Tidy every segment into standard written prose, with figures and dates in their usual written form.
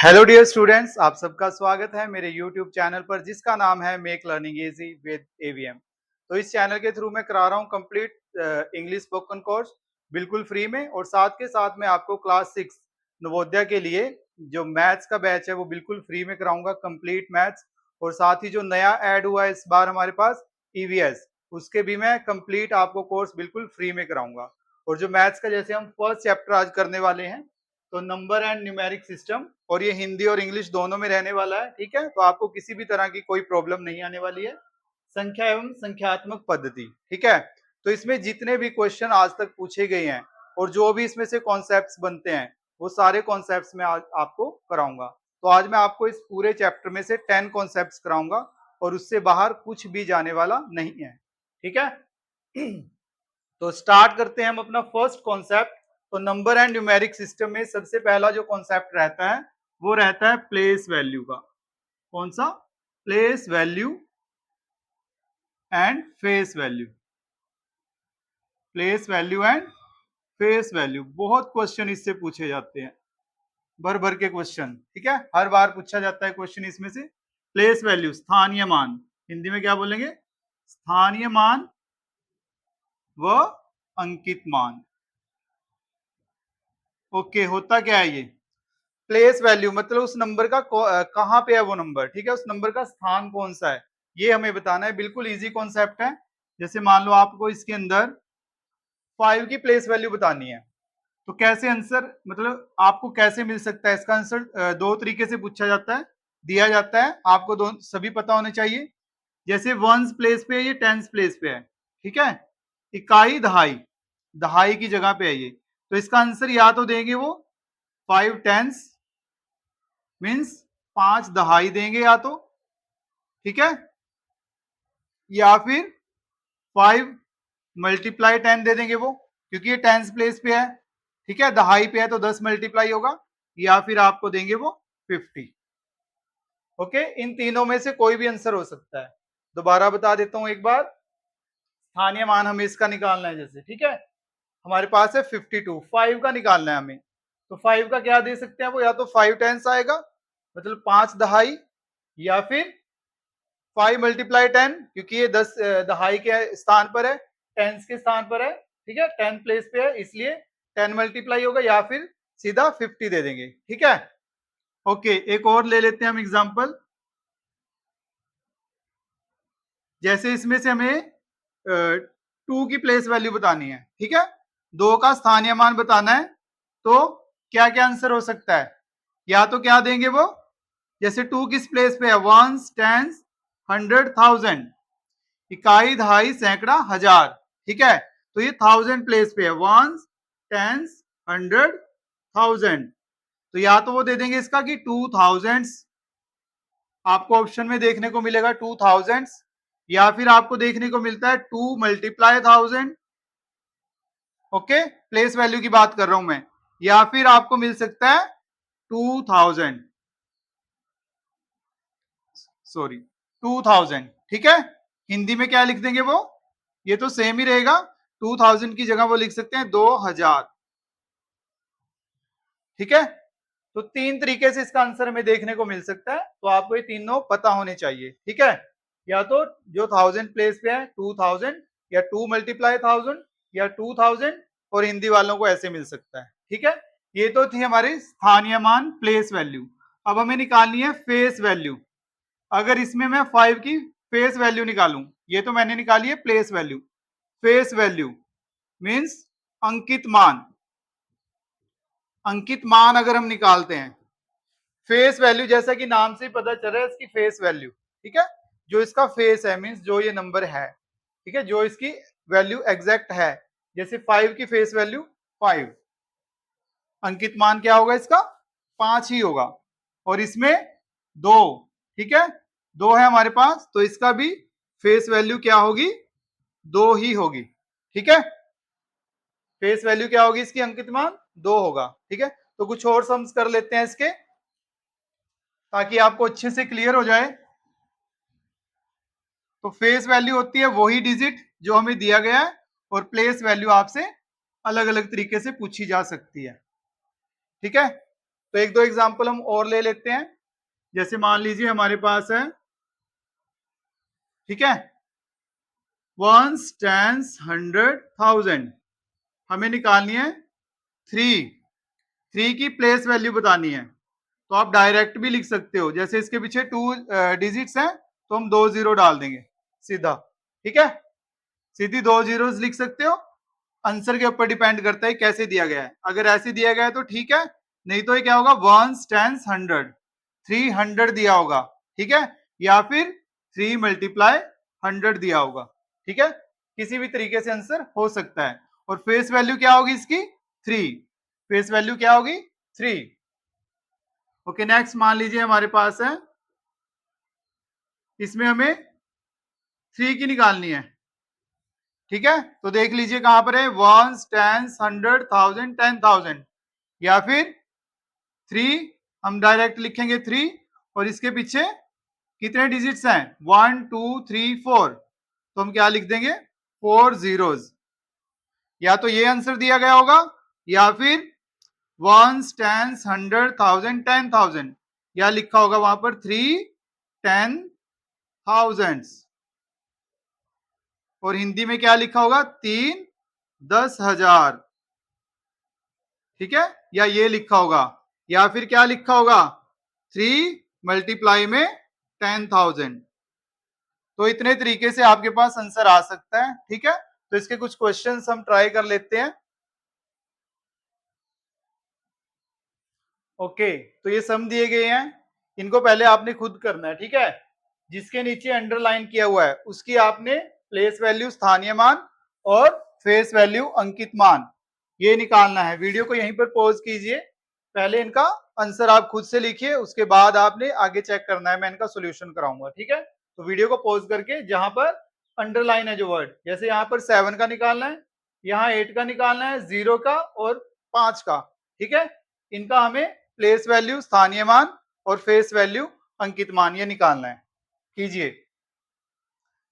Hello dear students, आप सबका स्वागत है मेरे यूट्यूब चैनल पर जिसका नाम है make learning easy with AVM. तो इस चैनल के थ्रू मैं करा रहा हूँ कंप्लीट इंग्लिश स्पोकन कोर्स बिल्कुल फ्री में, और साथ के साथ मैं आपको क्लास 6 नवोदय के लिए जो मैथ्स का बैच है वो बिल्कुल फ्री में कराऊंगा, कंप्लीट मैथ्स। और साथ ही जो नया ऐड हुआ है इस बार हमारे पास ईवीएस, उसके भी मैं कंप्लीट आपको कोर्स बिल्कुल फ्री में कराऊंगा। और जो मैथ्स का जैसे हम फर्स्ट चैप्टर आज करने वाले हैं, तो नंबर एंड न्यूमेरिक सिस्टम, और ये हिंदी और इंग्लिश दोनों में रहने वाला है। ठीक है, तो आपको किसी भी तरह की कोई प्रॉब्लम नहीं आने वाली है। संख्या एवं संख्यात्मक पद्धति, ठीक है। तो इसमें जितने भी क्वेश्चन आज तक पूछे गए हैं और जो भी इसमें से कॉन्सेप्ट्स बनते हैं, वो सारे कॉन्सेप्ट्स मैं आज आपको कराऊंगा। तो आज मैं आपको इस पूरे चैप्टर में से 10 कॉन्सेप्ट्स कराऊंगा और उससे बाहर कुछ भी जाने वाला नहीं है। ठीक है। तो स्टार्ट करते हैं हम अपना फर्स्ट कॉन्सेप्ट। तो नंबर एंड न्यूमेरिक सिस्टम में सबसे पहला जो कॉन्सेप्ट रहता है वो रहता है प्लेस वैल्यू का। कौन सा? Place value and face value. Place value and face value, बहुत क्वेश्चन इससे पूछे जाते हैं, भर भर के क्वेश्चन। ठीक है, हर बार पूछा जाता है क्वेश्चन इसमें से। प्लेस वैल्यू स्थानीय मान, हिंदी में क्या बोलेंगे? स्थानीय मान व अंकित मान। ओके, होता क्या है ये? प्लेस वैल्यू मतलब उस नंबर का कहाँ पे है वो नंबर, ठीक है, उस नंबर का स्थान कौन सा है, ये हमें बताना है। बिल्कुल इजी कॉन्सेप्ट है। जैसे मान लो आपको इसके अंदर 5 की प्लेस वैल्यू बतानी है, तो कैसे आंसर, मतलब आपको कैसे मिल सकता है इसका आंसर? दो तरीके से पूछा जाता है, दिया जाता है आपको, दो सभी पता होने चाहिए। जैसे वंस प्लेस पे है, ये टेंस प्लेस पे है, ठीक है। इकाई दहाई, दहाई की जगह पे है ये, तो इसका आंसर या तो देंगे वो 5 टेंस मीन्स 5 दहाई देंगे या तो, ठीक है, या फिर 5 मल्टीप्लाई 10 दे देंगे वो, क्योंकि ये टेंस प्लेस पे है, ठीक है, दहाई पे है तो 10 मल्टीप्लाई होगा, या फिर आपको देंगे वो 50। ओके, इन तीनों में से कोई भी आंसर हो सकता है। दोबारा बता देता हूं एक बार। स्थानीय मान हमें इसका निकालना है, जैसे ठीक है हमारे पास है 52, 5 का निकालना है हमें, तो 5 का क्या दे सकते हैं वो, या तो 5 टेंस आएगा मतलब 5 दहाई, या फिर 5 मल्टीप्लाई 10, क्योंकि ये 10 दहाई के स्थान पर है, टेंस के स्थान पर है, ठीक है, 10 प्लेस पे है इसलिए 10 मल्टीप्लाई होगा, या फिर सीधा 50 दे देंगे। ठीक है। ओके, एक और ले लेते हैं हम एग्जांपल। जैसे इसमें से हमें 2 की प्लेस वैल्यू बतानी है, ठीक है, 2 का स्थानीय मान बताना है, तो क्या क्या आंसर हो सकता है? या तो क्या देंगे वो, जैसे 2 किस प्लेस पे है, वंस टेंस 100,000, इकाई दहाई सैकड़ा हजार, ठीक है, तो ये 1000 प्लेस पे है, वंस टेंस 100,000, तो या तो वो दे देंगे इसका कि 2000, आपको ऑप्शन में देखने को मिलेगा 2000, या फिर आपको देखने को मिलता है 2 मल्टीप्लाई 1000। ओके, प्लेस वैल्यू की बात कर रहा हूं मैं, या फिर आपको मिल सकता है 2000, सॉरी 2000, ठीक है। हिंदी में क्या लिख देंगे वो, ये तो सेम ही रहेगा, 2000 की जगह वो लिख सकते हैं 2000, ठीक है। तो 3 तरीके से इसका आंसर हमें देखने को मिल सकता है, तो आपको ये तीनों पता होने चाहिए, ठीक है। या तो जो 1000 प्लेस पे है 2000, या 2 मल्टीप्लाई 1000, या 2000, और हिंदी वालों को ऐसे मिल सकता है, ठीक है। ये तो थी हमारी स्थानीय मान प्लेस वैल्यू। अब हमें निकालनी है फेस वैल्यू। अगर इसमें मैं 5 की फेस वैल्यू निकालूं, ये तो मैंने निकाली है place value, face value means अंकित मान। अंकित मान अगर हम निकालते हैं, फेस वैल्यू जैसा कि नाम से पता चल रहा है इसकी फेस वैल्यू, ठीक है, जो इसका फेस है मीन्स जो ये नंबर है, ठीक है, जो इसकी वैल्यू एग्जैक्ट है। जैसे 5 की फेस वैल्यू 5, अंकित मान क्या होगा इसका? 5 ही होगा, और इसमें 2, ठीक है, 2 है हमारे पास, तो इसका भी फेस वैल्यू क्या होगी? 2 ही होगी, ठीक है। फेस वैल्यू क्या होगी इसकी? अंकित मान 2 होगा, ठीक है। तो कुछ और सम्स कर लेते हैं इसके, ताकि आपको अच्छे से क्लियर हो जाए। तो फेस वैल्यू होती है वही डिजिट जो हमें दिया गया है, और प्लेस वैल्यू आपसे अलग अलग तरीके से पूछी जा सकती है, ठीक है। तो एक दो एग्जांपल हम और ले लेते हैं। जैसे मान लीजिए हमारे पास है, ठीक है, वंस, टेंस, 100,000, हमें निकालनी है 3 की प्लेस वैल्यू बतानी है। तो आप डायरेक्ट भी लिख सकते हो, जैसे इसके पीछे 2 डिजिट्स हैं तो हम 2 जीरो डाल देंगे सीधा, ठीक है, सीधी 2 जीरोस लिख सकते हो। आंसर के ऊपर डिपेंड करता है कैसे दिया गया है, अगर ऐसे दिया गया है तो ठीक है, नहीं तो ये क्या होगा, वंस, टेंस, 100, 300 दिया होगा, ठीक है, या फिर 3 मल्टीप्लाई 100 दिया होगा, ठीक है, किसी भी तरीके से आंसर हो सकता है। और फेस वैल्यू क्या होगी इसकी, 3, फेस वैल्यू क्या होगी, 3। ओके, नेक्स्ट मान लीजिए हमारे पास है, इसमें हमें 3 की निकालनी है, ठीक है, तो देख लीजिए कहां पर है, वंस, टेंस, 100,000, 10,000, या फिर 3, हम डायरेक्ट लिखेंगे 3, और इसके पीछे कितने डिजिट्स हैं, 1 2 3 4, तो हम क्या लिख देंगे, 4 जीरोस। या तो ये आंसर दिया गया होगा, या फिर वंस, टेंस, 100,000, 10,000, या लिखा होगा वहां पर 3 10,000, और हिंदी में क्या लिखा होगा, 3 10,000, ठीक है, या ये लिखा होगा, या फिर क्या लिखा होगा, 3 मल्टीप्लाई में 10,000। तो इतने तरीके से आपके पास आंसर आ सकता है, ठीक है। तो इसके कुछ क्वेश्चंस हम ट्राई कर लेते हैं। ओके, तो ये सम दिए गए हैं, इनको पहले आपने खुद करना है, ठीक है, जिसके नीचे अंडरलाइन किया हुआ है उसकी आपने प्लेस वैल्यू स्थानीय मान और फेस वैल्यू अंकित मान ये निकालना है। वीडियो को यहीं पर पॉज कीजिए, पहले इनका आंसर आप खुद से लिखिए, उसके बाद आपने आगे चेक करना है, मैं इनका सोल्यूशन कराऊंगा, ठीक है। तो वीडियो को पॉज करके जहां पर अंडरलाइन है जो वर्ड, जैसे यहाँ पर 7 का निकालना है, यहाँ 8 का निकालना है, 0 का और 5 का, ठीक है, इनका हमें प्लेस वैल्यू स्थानीय मान और फेस वैल्यू अंकित मान ये निकालना है। कीजिए,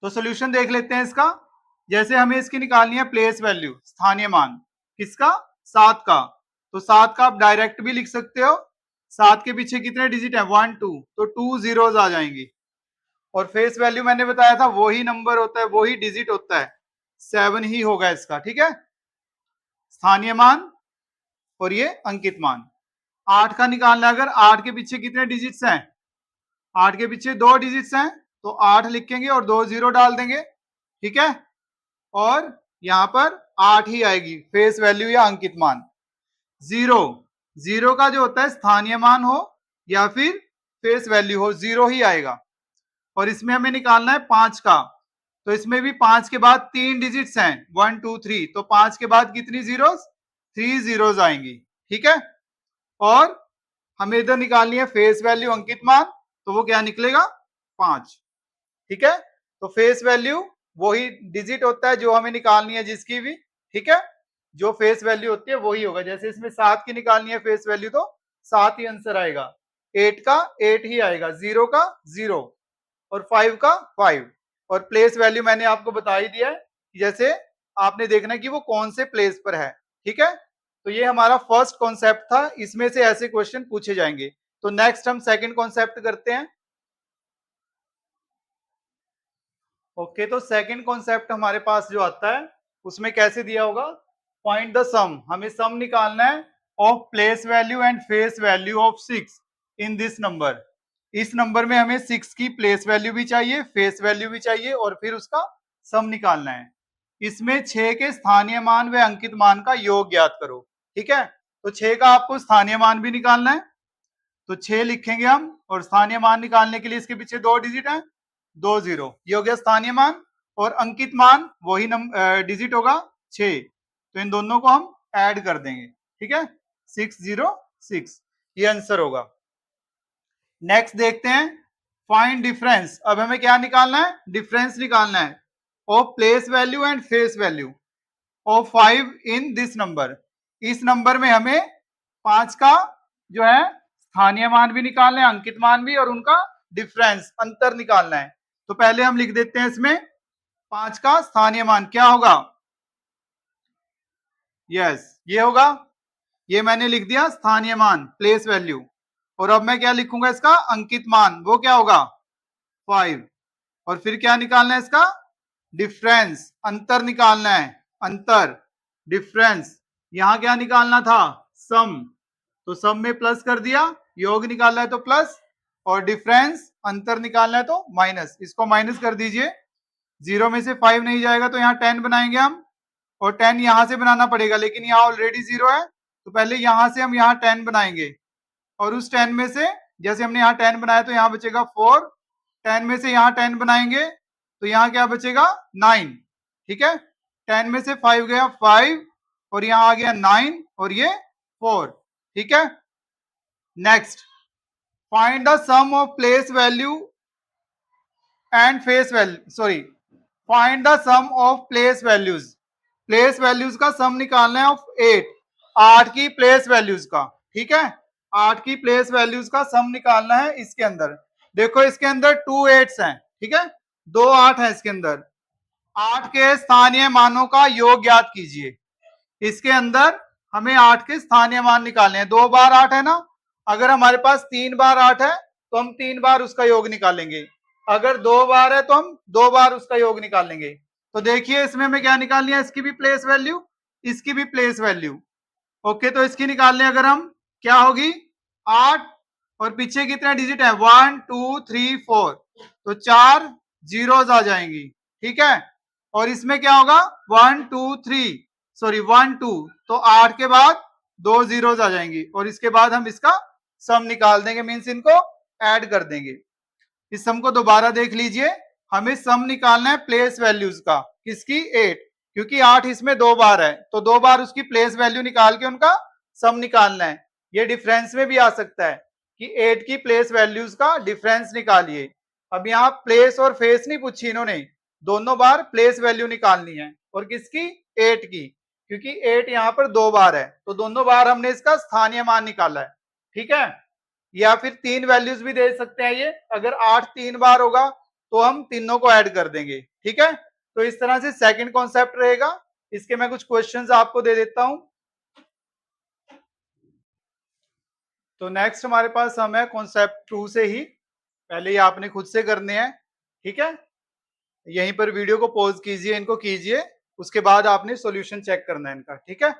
तो सोल्यूशन देख लेते हैं इसका। जैसे हमें इसकी निकालनी है प्लेस वैल्यू स्थानीय मान, किसका, 7 का, तो 7 का आप डायरेक्ट भी लिख सकते हो, 7 के पीछे कितने डिजिट है, 1 2, तो 2 जीरोस आ जाएंगी। और फेस वैल्यू मैंने बताया था वही नंबर होता है, वही डिजिट होता है, 7 ही होगा इसका, ठीक है, स्थानीय मान और ये अंकित मान। 8 का निकालना है, अगर 8 के पीछे कितने डिजिट्स हैं, 8 के पीछे 2 डिजिट्स हैं, तो 8 लिखेंगे और 2 जीरो डाल देंगे, ठीक है, और यहां पर 8 ही आएगी फेस वैल्यू या अंकित मान। 0, 0 का जो होता है स्थानीय मान हो या फिर फेस वैल्यू हो, 0 ही आएगा। और इसमें हमें निकालना है 5 का, तो इसमें भी 5 के बाद 3 डिजिट्स हैं, 1 2 3, तो 5 के बाद कितनी जीरोस, 3 जीरोस आएंगी, ठीक है। और हमें इधर निकालनी है फेस वैल्यू अंकित मान, तो वो क्या निकलेगा, 5, ठीक है। तो फेस वैल्यू वही डिजिट होता है जो हमें निकालनी है जिसकी भी, ठीक है, जो फेस वैल्यू होती है वही होगा। जैसे इसमें 7 की निकालनी है फेस वैल्यू, तो 7 ही आंसर आएगा, 8 का 8 ही आएगा, 0 का 0 और 5 का 5। और प्लेस वैल्यू मैंने आपको बता ही दिया है, जैसे आपने देखना है कि वो कौन से प्लेस पर है, ठीक है। तो ये हमारा फर्स्ट कॉन्सेप्ट था, इसमें से ऐसे क्वेश्चन पूछे जाएंगे। तो नेक्स्ट हम सेकंड कॉन्सेप्ट करते हैं। ओके, तो सेकंड कॉन्सेप्ट हमारे पास जो आता है उसमें कैसे दिया होगा, फाइंड द सम, हमें सम निकालना है of place value and face value of 6 in this number. इस नंबर में हमें 6 की प्लेस वैल्यू भी चाहिए, फेस वैल्यू भी चाहिए, और फिर उसका सम निकालना है। इसमें 6 के स्थानीय मान व अंकित मान का योग ज्ञात करो, ठीक है। तो 6 का आपको स्थानीय मान भी निकालना है, तो 6 लिखेंगे हम, और स्थानीय मान निकालने के लिए इसके पीछे 2 डिजिट है, 2 जीरो, ये हो गया स्थानीय मान। और अंकित मान वही डिजिट होगा 6, तो इन दोनों को हम ऐड कर देंगे, ठीक है, 606, ये आंसर होगा। नेक्स्ट देखते हैं, फाइंड डिफरेंस। अब हमें क्या निकालना है, डिफरेंस निकालना है of place value and face value of 5 in this number. इस नंबर में हमें 5 का जो है स्थानीय मान भी निकालना है, अंकित मान भी, और उनका डिफरेंस अंतर निकालना है। तो पहले हम लिख देते हैं इसमें 5 का स्थानीय मान क्या होगा, यस ये होगा ये मैंने लिख दिया स्थानीय मान, प्लेस वैल्यू। और अब मैं क्या लिखूंगा इसका, अंकित मान, वो क्या होगा 5। और फिर क्या निकालना है इसका, डिफरेंस, अंतर निकालना है, अंतर, डिफरेंस। यहां क्या निकालना था, सम, तो सम में प्लस कर दिया, योग निकालना है तो प्लस, और डिफरेंस अंतर निकालना है तो माइनस। इसको माइनस कर दीजिए, 0 में से 5 नहीं जाएगा तो यहाँ 10 बनाएंगे हम, और 10 यहां से बनाना पड़ेगा, लेकिन यहाँ ऑलरेडी 0 है, तो पहले यहां से हम यहाँ 10 बनाएंगे, और उस 10 में से, जैसे हमने यहाँ 10 बनाया तो यहाँ बचेगा 4, 10 में से यहाँ 10 बनाएंगे तो यहाँ क्या बचेगा 9, ठीक है। 10 में से 5 गया 5, और यहाँ आ गया 9, और ये 4, ठीक है। Next, find the sum of place value and face value, sorry, find the sum of place values. Place values का सम निकालना है ऑफ 8, 8 की प्लेस वैल्यूज का, ठीक है। 8 की प्लेस वैल्यूज का सम निकालना है इसके अंदर। देखो इसके अंदर 2 8s हैं, ठीक है, 2 8 है इसके अंदर। 8 के स्थानीय मानों का योग ज्ञात कीजिए। इसके अंदर हमें 8 के स्थानीय मान निकालने हैं। 2 बार 8 है ना, अगर हमारे पास 3 बार 8 है तो हम 3 बार उसका योग निकालेंगे, अगर 2 बार है तो हम 2 बार उसका योग निकालेंगे। तो देखिए इसमें हमें क्या निकालनी है, इसकी भी प्लेस वैल्यू, इसकी भी प्लेस वैल्यू। ओके, तो इसकी निकाल लें अगर हम, क्या होगी 8, और पीछे कितने डिजिट है 1 2 3 4, तो 4 जीरोज आ जाएंगी, ठीक है। और इसमें क्या होगा 1 2 3, सॉरी 1 2, तो 8 के बाद 2 जीरोज आ जाएंगी, और इसके बाद हम इसका सम निकाल देंगे, मीन्स इनको ऐड कर देंगे। इस सम को दोबारा देख लीजिए, हमें सम निकालना है प्लेस वैल्यूज का, किसकी 8, क्योंकि 8 इसमें 2 बार है, तो 2 बार उसकी प्लेस वैल्यू निकाल के उनका सम निकालना है। ये डिफरेंस में भी आ सकता है कि 8 की प्लेस वैल्यूज का डिफरेंस निकालिए। अब यहाँ प्लेस और फेस नहीं पूछी इन्होंने, दोनों बार प्लेस वैल्यू निकालनी है, और किसकी 8 की, क्योंकि 8 यहाँ पर 2 बार है, तो दोनों बार हमने इसका स्थानीय मान निकाला है, ठीक है। या फिर 3 वैल्यूज भी दे सकते हैं ये, अगर 8 3 बार होगा तो हम तीनों को ऐड कर देंगे, ठीक है। तो इस तरह से सेकंड कॉन्सेप्ट रहेगा। इसके मैं कुछ क्वेश्चंस आपको दे देता हूं। तो नेक्स्ट हमारे पास हम है कॉन्सेप्ट 2 से ही, पहले ये आपने खुद से करने हैं, ठीक है। यहीं पर वीडियो को पॉज कीजिए, इनको कीजिए, उसके बाद आपने सॉल्यूशन चेक करना है इनका, ठीक है।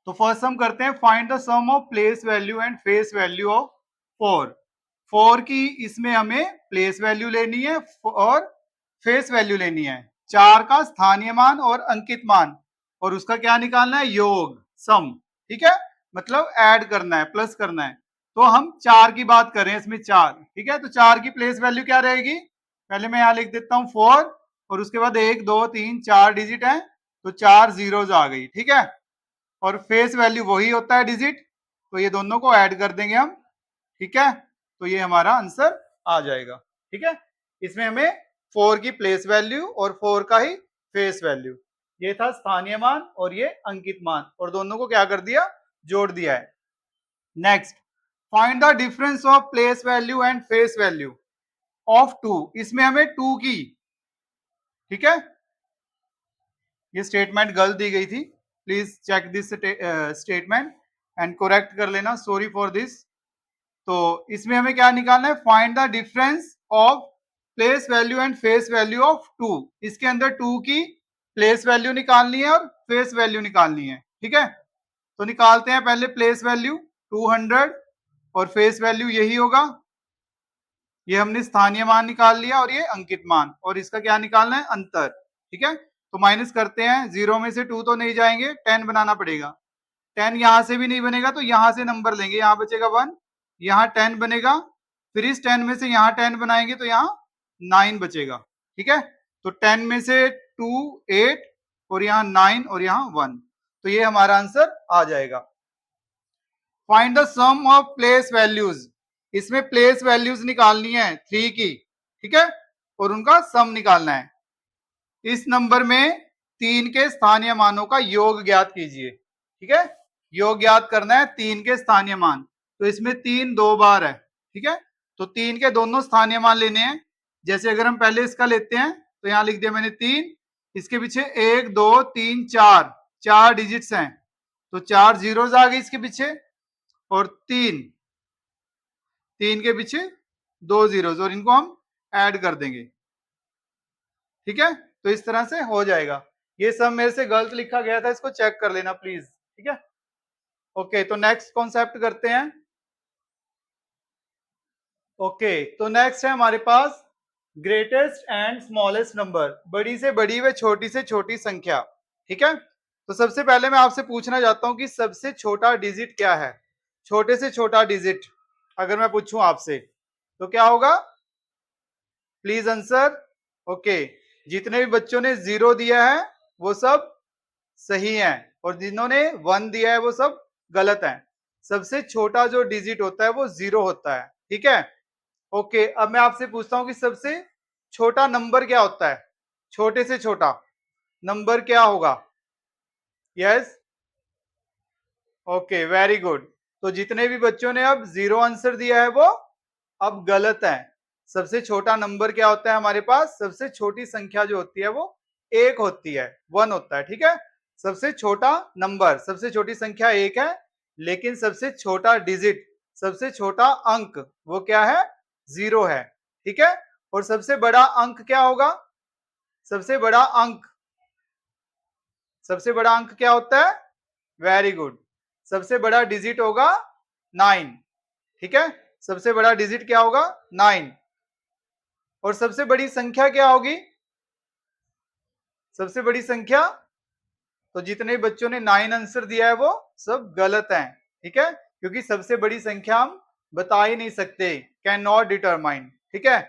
तो फर्स्ट हम करते हैं, find the sum of place value and face value of 4। 4 की इसमें हमें प्लेस वैल्यू लेनी है और फेस वैल्यू लेनी है। 4 का स्थानीय मान और अंकित मान, और उसका क्या निकालना है, योग, सम, ठीक है, मतलब ऐड करना है, प्लस करना है। तो हम 4 की बात कर रहे हैं इसमें, 4, ठीक है। तो 4 की प्लेस वैल्यू क्या रहेगी, पहले मैं यहाँ लिख देता हूँ 4, और उसके बाद 1 2 3 4 डिजिट है, तो 4 जीरोज आ गई, ठीक है। और फेस वैल्यू वही होता है डिजिट, तो ये दोनों को ऐड कर देंगे हम, ठीक है। तो ये हमारा आंसर आ जाएगा, ठीक है। इसमें हमें 4 की प्लेस वैल्यू और 4 का ही फेस वैल्यू, ये था स्थानीय मान और ये अंकित मान, और दोनों को क्या कर दिया, जोड़ दिया है। Next, find the difference of place value and face value of 2। इसमें हमें 2 की, ठीक है, ये स्टेटमेंट गलत दी गई थी, please check this statement and correct कर लेना, सॉरी फॉर दिस। तो इसमें हमें क्या निकालना है, find the difference of place value and face value of 2। इसके अंदर 2 की प्लेस वैल्यू निकालनी है और फेस वैल्यू निकालनी है, ठीक है। तो निकालते हैं पहले प्लेस वैल्यू 200, और फेस वैल्यू यही होगा, ये हमने स्थानीय मान निकाल लिया, और ये अंकित मान, और इसका क्या निकालना है, अंतर, ठीक है। तो माइनस करते हैं, 0 में से 2 तो नहीं जाएंगे, 10 बनाना पड़ेगा, 10 यहां से भी नहीं बनेगा, तो यहां से नंबर लेंगे, यहाँ बचेगा 1, यहाँ 10 बनेगा, फिर इस 10 में से यहाँ 10 बनाएंगे तो यहाँ 9 बचेगा, ठीक है। तो 10 में से 2 8, और यहाँ 9, और यहाँ 1, तो ये हमारा आंसर आ जाएगा। Find the sum of place values, इसमें प्लेस वैल्यूज निकालनी है 3 की, ठीक है, और उनका सम निकालना है। इस नंबर में 3 के स्थानीय मानों का योग ज्ञात कीजिए, ठीक है, योग ज्ञात करना है 3 के स्थानीय मान। तो इसमें 3 2 बार है, ठीक है, तो 3 के दोनों स्थानीय मान लेने हैं। जैसे अगर हम पहले इसका लेते हैं, तो यहाँ लिख दिया मैंने 3, इसके पीछे 1 2 3 4, 4 डिजिट्स हैं, तो 4 जीरोज आ गई इसके पीछे, और 3 के पीछे 2 जीरोज, और इनको हम ऐड कर देंगे। ठीक है, तो इस तरह से हो जाएगा। ये सब मेरे से गलत लिखा गया था, इसको चेक कर लेना प्लीज। ठीक है, ओके, तो नेक्स्ट कॉन्सेप्ट करते हैं। ओके, तो नेक्स्ट है हमारे पास ग्रेटेस्ट एंड स्मॉलेस्ट नंबर, बड़ी से बड़ी व छोटी से छोटी संख्या। ठीक है, तो सबसे पहले मैं आपसे पूछना चाहता हूं कि सबसे छोटा डिजिट क्या है। छोटे से छोटा डिजिट अगर मैं पूछूं आपसे तो क्या होगा, प्लीज आंसर। ओके, जितने भी बच्चों ने 0 दिया है वो सब सही है, और जिन्होंने 1 दिया है वो सब गलत है। सबसे छोटा जो डिजिट होता है वो 0 होता है। ठीक है, ओके, अब मैं आपसे पूछता हूं कि सबसे छोटा नंबर क्या होता है। छोटे से छोटा नंबर क्या होगा। Yes, okay, very good. तो जितने भी बच्चों ने अब 0 आंसर दिया है वो अब गलत है। सबसे छोटा नंबर क्या होता है हमारे पास, सबसे छोटी संख्या जो होती है वो 1 होती है, 1 होता है। ठीक है, सबसे छोटा नंबर, सबसे छोटी संख्या 1 है, लेकिन सबसे छोटा डिजिट, सबसे छोटा अंक वो क्या है, 0 है। ठीक है, और सबसे बड़ा अंक क्या होगा, सबसे बड़ा अंक, सबसे बड़ा अंक क्या होता है, वेरी गुड, सबसे बड़ा डिजिट होगा 9। ठीक है, सबसे बड़ा डिजिट क्या होगा, 9। और सबसे बड़ी संख्या क्या होगी, सबसे बड़ी संख्या, तो जितने बच्चों ने 9 आंसर दिया है वो सब गलत हैं। ठीक है, क्योंकि सबसे बड़ी संख्या हम बता ही नहीं सकते, कैन नॉट डिटरमाइन। ठीक है,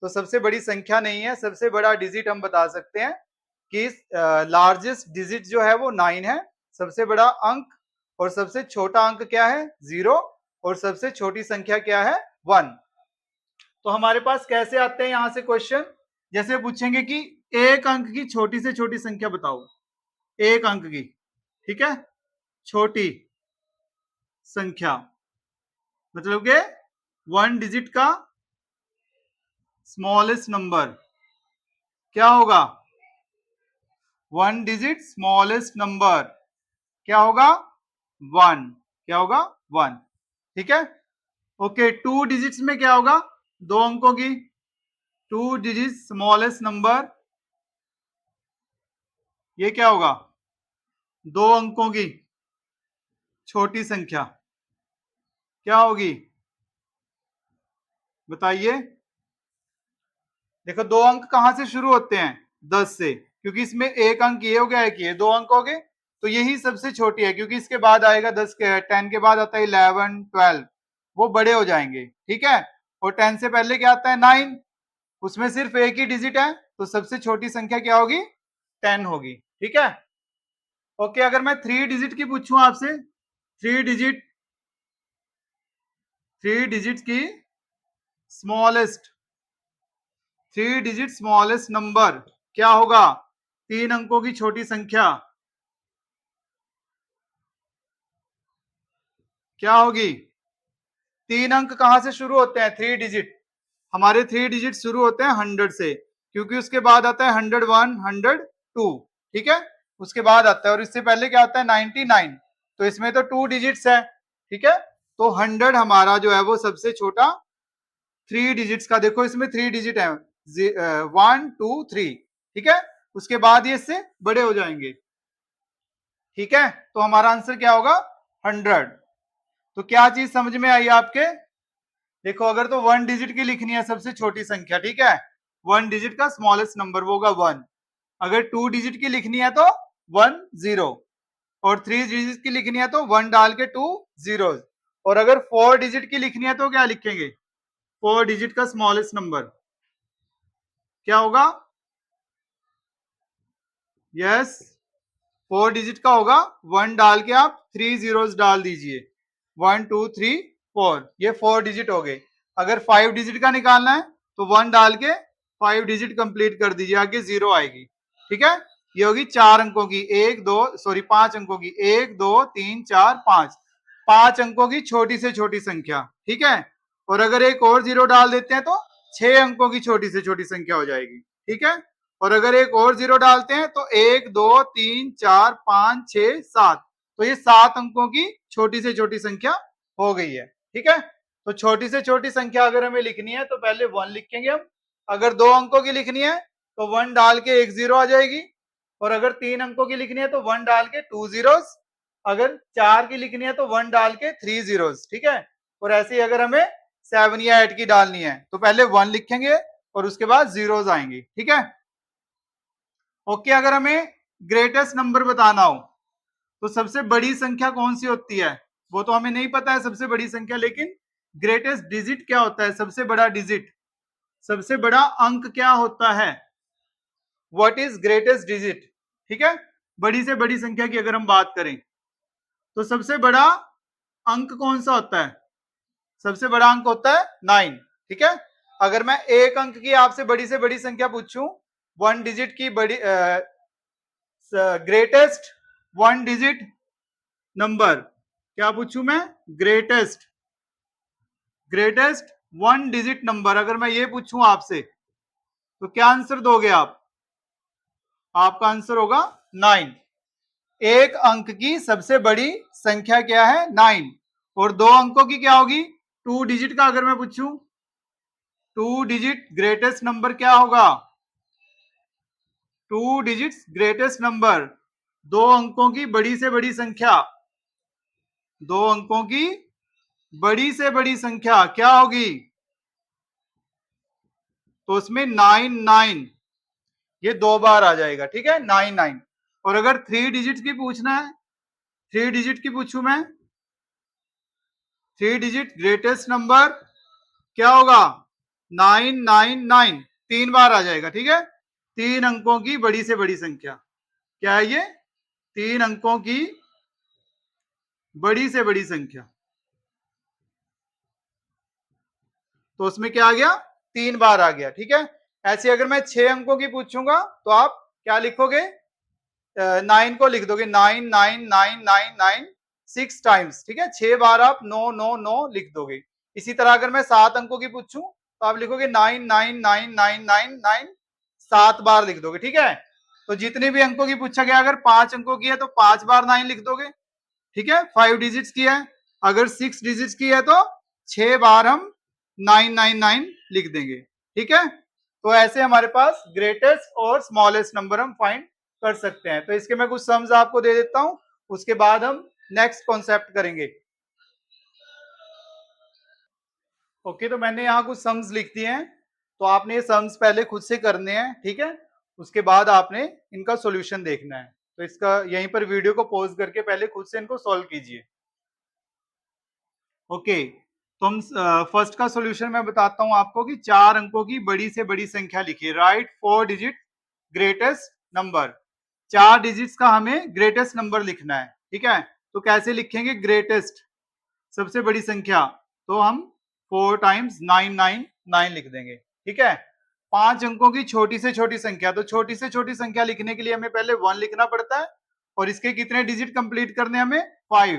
तो सबसे बड़ी संख्या नहीं है, सबसे बड़ा डिजिट हम बता सकते हैं कि लार्जेस्ट डिजिट जो है वो 9 है, सबसे बड़ा अंक, और सबसे छोटा अंक क्या है, 0, और सबसे छोटी संख्या क्या है, 1। तो हमारे पास कैसे आते हैं यहां से क्वेश्चन, जैसे पूछेंगे कि एक अंक की छोटी से छोटी संख्या बताओ, एक अंक की, ठीक है, छोटी संख्या, मतलब के 1 डिजिट का स्मॉलेस्ट नंबर क्या होगा, 1 डिजिट स्मॉलेस्ट नंबर क्या होगा, 1, क्या होगा, 1। ठीक है, ओके, 2 डिजिट्स में क्या होगा, 2 अंकों की, 2 डिजिट स्मॉलेस्ट नंबर, ये क्या होगा, 2 अंकों की छोटी संख्या क्या होगी, बताइए। देखो 2 अंक कहां से शुरू होते हैं, 10 से, क्योंकि इसमें एक अंक ये हो गया, एक ये, 2 अंक हो गए, तो यही सबसे छोटी है, क्योंकि इसके बाद आएगा 10 के 10 के बाद आता है 11 12, वो बड़े हो जाएंगे। ठीक है, और 10 से पहले क्या आता है, 9, उसमें सिर्फ एक ही डिजिट है, तो सबसे छोटी संख्या क्या होगी, 10 होगी। ठीक है, ओके, अगर मैं 3 डिजिट की पूछूं आपसे, 3 डिजिट, 3 डिजिट की स्मॉलेस्ट, 3 डिजिट स्मॉलेस्ट नंबर क्या होगा, 3 अंकों की छोटी संख्या क्या होगी। 3 अंक कहां से शुरू होते हैं, 3 डिजिट, हमारे 3 डिजिट शुरू होते हैं 100 से, क्योंकि उसके बाद आता है 101 102। ठीक है, उसके बाद आता है, और इससे पहले क्या आता है 99, तो इसमें तो 2 डिजिट्स है। ठीक है, तो 100 हमारा जो है वो सबसे छोटा 3 डिजिट्स का, देखो इसमें 3 डिजिट है, 1 2 3। ठीक है, उसके बाद ये इससे बड़े हो जाएंगे। ठीक है, तो हमारा आंसर क्या होगा, 100। तो क्या चीज समझ में आई आपके, देखो अगर तो 1 डिजिट की लिखनी है सबसे छोटी संख्या, ठीक है, 1 डिजिट का स्मॉलेस्ट नंबर वो होगा 1। अगर 2 डिजिट की लिखनी है तो 1 0, और 3 डिजिट की लिखनी है तो 1 डाल के 2 जीरो, और अगर 4 डिजिट की लिखनी है तो क्या लिखेंगे, 4 डिजिट का स्मॉलेस्ट नंबर क्या होगा, यस, 4 डिजिट का होगा, 1 डाल के आप 3 जीरोस डाल दीजिए, 1 2 3 4, ये 4 डिजिट हो गए। अगर 5 डिजिट का निकालना है तो 1 डाल के 5 डिजिट कंप्लीट कर दीजिए, आगे 0 आएगी। ठीक है, ये होगी 4 अंकों की, 5 अंकों की, 1 2 3 4 5, 5 अंकों की छोटी से छोटी संख्या। ठीक है, और अगर एक और 0 डाल देते हैं तो 6 अंकों की छोटी से छोटी संख्या हो जाएगी। ठीक है, और अगर एक और 0 डालते हैं तो 1 2 3 4 5 6 7, तो ये 7 अंकों की छोटी से छोटी संख्या हो गई है। ठीक है, तो छोटी से छोटी संख्या अगर हमें लिखनी है तो पहले 1 लिखेंगे हम। अगर 2 अंकों की लिखनी है तो 1 डाल के एक 0 आ जाएगी, और अगर 3 अंकों की लिखनी है तो 1 डाल के 2 zeros, अगर 4 की लिखनी है तो 1 डाल के 3 zeros। ठीक है, और ऐसे ही अगर हमें 7 या 8 की डालनी है तो पहले 1 लिखेंगे और उसके बाद zeros आएंगी। ठीक है, ओके। अगर हमें ग्रेटेस्ट नंबर बताना हो तो सबसे बड़ी संख्या कौन सी होती है, वो तो हमें नहीं पता है सबसे बड़ी संख्या, लेकिन ग्रेटेस्ट डिजिट क्या होता है, सबसे बड़ा डिजिट, सबसे बड़ा अंक क्या होता है, व्हाट इज ग्रेटेस्ट डिजिट। ठीक है, बड़ी से बड़ी संख्या की अगर हम बात करें तो सबसे बड़ा अंक कौन सा होता है, सबसे बड़ा अंक होता है 9। ठीक है, अगर मैं एक अंक की आपसे बड़ी से बड़ी संख्या पूछूं, 1 डिजिट की बड़ी ग्रेटेस्ट 1 डिजिट नंबर, क्या पूछूं मैं, ग्रेटेस्ट 1 डिजिट नंबर, अगर मैं ये पूछूं आपसे तो क्या आंसर दोगे आप, आपका आंसर होगा 9। एक अंक की सबसे बड़ी संख्या क्या है, 9, और 2 अंकों की क्या होगी, 2 डिजिट का अगर मैं पूछूं, 2 डिजिट ग्रेटेस्ट नंबर क्या होगा, 2 डिजिट्स ग्रेटेस्ट नंबर, 2 अंकों की बड़ी से बड़ी संख्या, 2 अंकों की बड़ी से बड़ी संख्या क्या होगी, तो उसमें 9 ये 2 बार आ जाएगा। ठीक है, 9 और अगर 3 डिजिट की पूछना है, 3 डिजिट की पूछूं मैं, 3 डिजिट ग्रेटेस्ट नंबर क्या होगा, 9 3 बार आ जाएगा। ठीक है, 3 अंकों की बड़ी से बड़ी संख्या क्या है ये, 3 अंकों की बड़ी से बड़ी संख्या, तो उसमें क्या आ गया, 3 बार आ गया। ठीक है, ऐसे अगर मैं 6 अंकों की पूछूंगा तो आप क्या लिखोगे, 9 को लिख दोगे, 9 6 टाइम्स। ठीक है, 6 बार आप 9 लिख दोगे। इसी तरह अगर मैं 7 अंकों की पूछूं तो आप लिखोगे 9 7 बार लिख दोगे। ठीक है, तो जितने भी अंकों की पूछा गया, अगर 5 अंकों की है तो 5 बार 9 लिख दोगे। ठीक है, 5 डिजिट्स की है, अगर 6 डिजिट्स की है तो 6 बार हम 9 लिख देंगे। ठीक है, तो ऐसे हमारे पास ग्रेटेस्ट और स्मॉलेस्ट नंबर हम फाइंड कर सकते हैं। तो इसके मैं कुछ सम्स आपको दे देता हूं, उसके बाद हम नेक्स्ट कॉन्सेप्ट करेंगे। ओके, तो मैंने यहाँ कुछ सम्स लिख दिए हैं, तो आपने ये सम्स पहले खुद से करने हैं। ठीक है, उसके बाद आपने इनका सॉल्यूशन देखना है। तो इसका यहीं पर वीडियो को पॉज करके पहले खुद से इनको सॉल्व कीजिए। ओके, तो हम फर्स्ट का सॉल्यूशन मैं बताता हूं आपको कि 4 अंकों की बड़ी से बड़ी संख्या लिखिए, right 4 digit greatest number. 4 digits का हमें ग्रेटेस्ट नंबर लिखना है। ठीक है, तो कैसे लिखेंगे ग्रेटेस्ट सबसे बड़ी संख्या, तो हम 4 टाइम्स 9 लिख देंगे। ठीक है, 5 अंकों की छोटी से छोटी संख्या, तो छोटी से छोटी संख्या लिखने के लिए हमें पहले 1 लिखना पड़ता है, और इसके कितने डिजिट कंप्लीट करने हमें 5,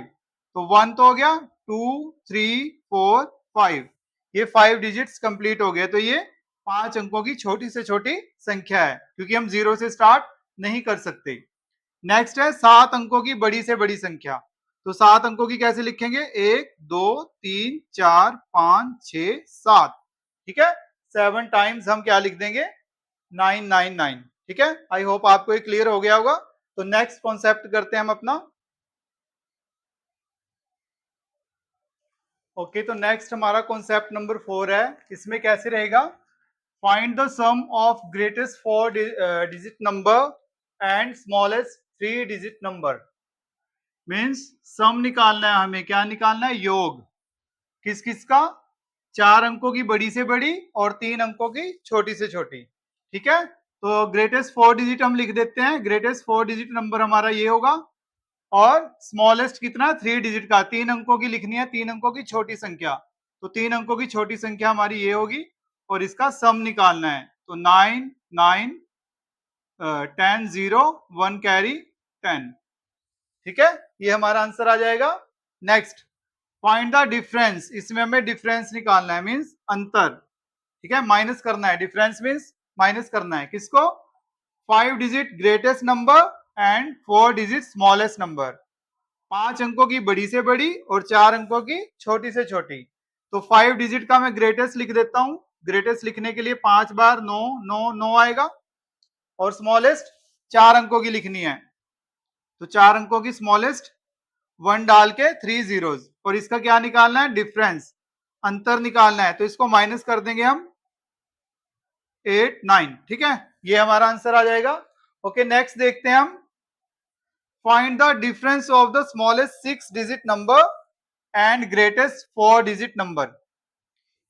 तो 1 तो हो गया, 2 3 4 5, ये 5 डिजिट्स कंप्लीट हो गए। तो ये 5 अंकों की छोटी से छोटी संख्या है, क्योंकि हम 0 से स्टार्ट नहीं कर सकते। नेक्स्ट है 7 अंकों की बड़ी से बड़ी संख्या, तो 7 अंकों की कैसे लिखेंगे, 1 2 3 4 5 6 7। ठीक है, 7 टाइम्स हम क्या लिख देंगे, 9। ठीक है, आई होप आपको ये क्लियर हो गया होगा। तो नेक्स्ट कॉन्सेप्ट करते हैं हम अपना। ओके, तो नेक्स्ट हमारा कॉन्सेप्ट नंबर 4 है। इसमें कैसे रहेगा, find the sum of greatest 4 digit number and smallest 3 digit number. Means sum निकालना है हमें, क्या निकालना है, योग किस किस का, 4 अंकों की बड़ी से बड़ी और 3 अंकों की छोटी से छोटी। ठीक है, तो ग्रेटेस्ट 4 डिजिट हम लिख देते हैं, ग्रेटेस्ट 4 डिजिट नंबर हमारा ये होगा, और स्मॉलेस्ट कितना, 3 डिजिट का, 3 अंकों की लिखनी है, 3 अंकों की छोटी संख्या, तो 3 अंकों की छोटी संख्या हमारी ये होगी, और इसका सम निकालना है। तो 9 10 0 1 कैरी 10। ठीक है, ये हमारा आंसर आ जाएगा। नेक्स्ट, फाइंड द डिफरेंस, इसमें हमें डिफरेंस निकालना है, मींस अंतर। ठीक है, माइनस करना है, डिफरेंस मींस माइनस करना है, किसको, 5 digit greatest number and 4 digit smallest number. 5 अंकों की बड़ी से बड़ी और 4 अंकों की छोटी से छोटी। तो 5 डिजिट का मैं ग्रेटेस्ट लिख देता हूं। ग्रेटेस्ट लिखने के लिए 5 बार 9 9 9 आएगा और स्मॉलेस्ट 4 अंकों की लिखनी है, तो 4 अंकों की स्मॉलेस्ट 1 डाल के 3 जीरोस, और इसका क्या निकालना है, डिफरेंस, अंतर निकालना है। तो इसको माइनस कर देंगे हम 8 9, ठीक है, ये हमारा आंसर आ जाएगा। ओके, नेक्स्ट देखते हैं हम, find the difference of the smallest 6 digit number and greatest 4 digit number.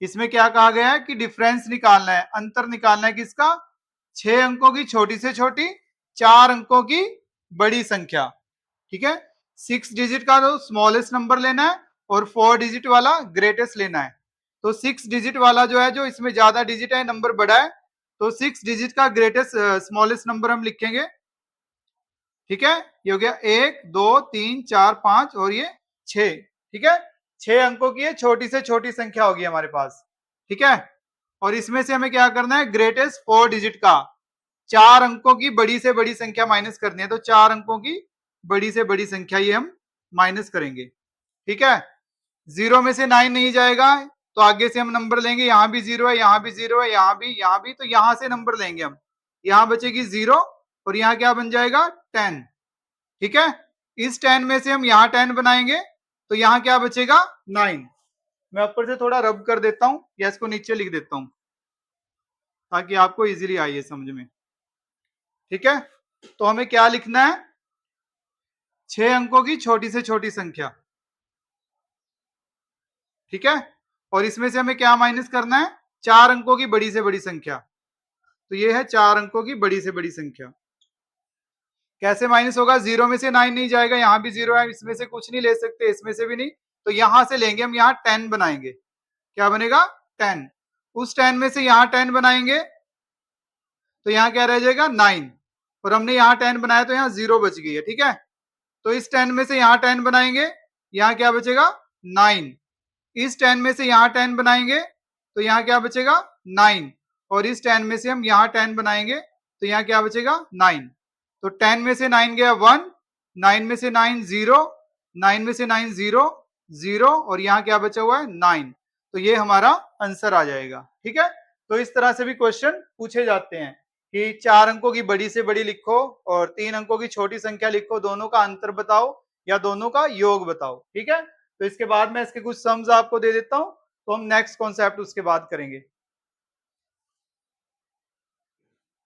इसमें क्या कहा गया है कि डिफरेंस निकालना है, अंतर निकालना है किसका, 6 अंकों की छोटी से छोटी, 4 अंकों की बड़ी संख्या, ठीक है। 6 डिजिट का तो स्मॉलेस्ट नंबर लेना है और 4 डिजिट वाला ग्रेटेस्ट लेना है। तो 6 डिजिट वाला जो है, जो इसमें ज्यादा डिजिट है, नंबर बड़ा है, तो 6 डिजिट का ग्रेटेस्ट स्मॉलेस्ट नंबर हम लिखेंगे, ठीक है। ये हो गया 1 2 3 4 5 और ये 6, ठीक है। 6 अंकों की ये छोटी से छोटी संख्या होगी हमारे पास, ठीक है। और इसमें से हमें क्या करना है, ग्रेटेस्ट 4 डिजिट का 4 अंकों की बड़ी से बड़ी संख्या माइनस करनी है। तो 4 अंकों की बड़ी से बड़ी संख्या ये हम माइनस करेंगे, ठीक है। 0 में से 9 नहीं जाएगा, तो आगे से हम नंबर लेंगे, यहां भी 0 है, यहां भी 0 है, यहां भी, तो यहां से नंबर लेंगे हम। यहां बचेगी 0 और यहां क्या बन जाएगा 10, ठीक है। इस 10 में से हम यहाँ 10 बनाएंगे, तो यहाँ क्या बचेगा 9। मैं ऊपर से थोड़ा रब कर देता हूं या इसको नीचे लिख देता हूं ताकि आपको इजीली आइए समझ में, ठीक है। तो हमें क्या लिखना है, 6 अंकों की छोटी से छोटी संख्या, ठीक है। और इसमें से हमें क्या माइनस करना है, 4 अंकों की बड़ी से बड़ी संख्या। तो ये है 4 अंकों की बड़ी से बड़ी संख्या। कैसे माइनस होगा, 0 में से 9 नहीं जाएगा, यहां भी 0 है, इसमें से कुछ नहीं ले सकते, इसमें से भी नहीं, तो यहां से लेंगे हम, यहाँ 10 बनाएंगे, क्या बनेगा 10। उस 10 में से यहाँ 10 बनाएंगे, तो यहाँ क्या रह जाएगा 9, और हमने यहाँ 10 बनाया तो यहाँ 0 बच गई है, ठीक है। तो इस 10 में से यहाँ 10 बनाएंगे, यहाँ क्या बचेगा 9। इस 10 में से यहाँ 10 बनाएंगे, तो यहाँ क्या बचेगा 9, और इस 10 में से हम यहाँ 10 बनाएंगे, तो यहाँ क्या बचेगा 9। तो 10 में से 9 गया 1, 9 में से 9 0, 9 में से 9 0 0, और यहाँ क्या बचा हुआ है 9। तो ये हमारा आंसर आ जाएगा, ठीक है। तो इस तरह से भी क्वेश्चन पूछे जाते हैं कि 4 अंकों की बड़ी से बड़ी लिखो और 3 अंकों की छोटी संख्या लिखो, दोनों का अंतर बताओ या दोनों का योग बताओ, ठीक है। तो इसके बाद मैं इसके कुछ सम्स आपको दे देता हूं, तो हम नेक्स्ट कॉन्सेप्ट उसके बाद करेंगे।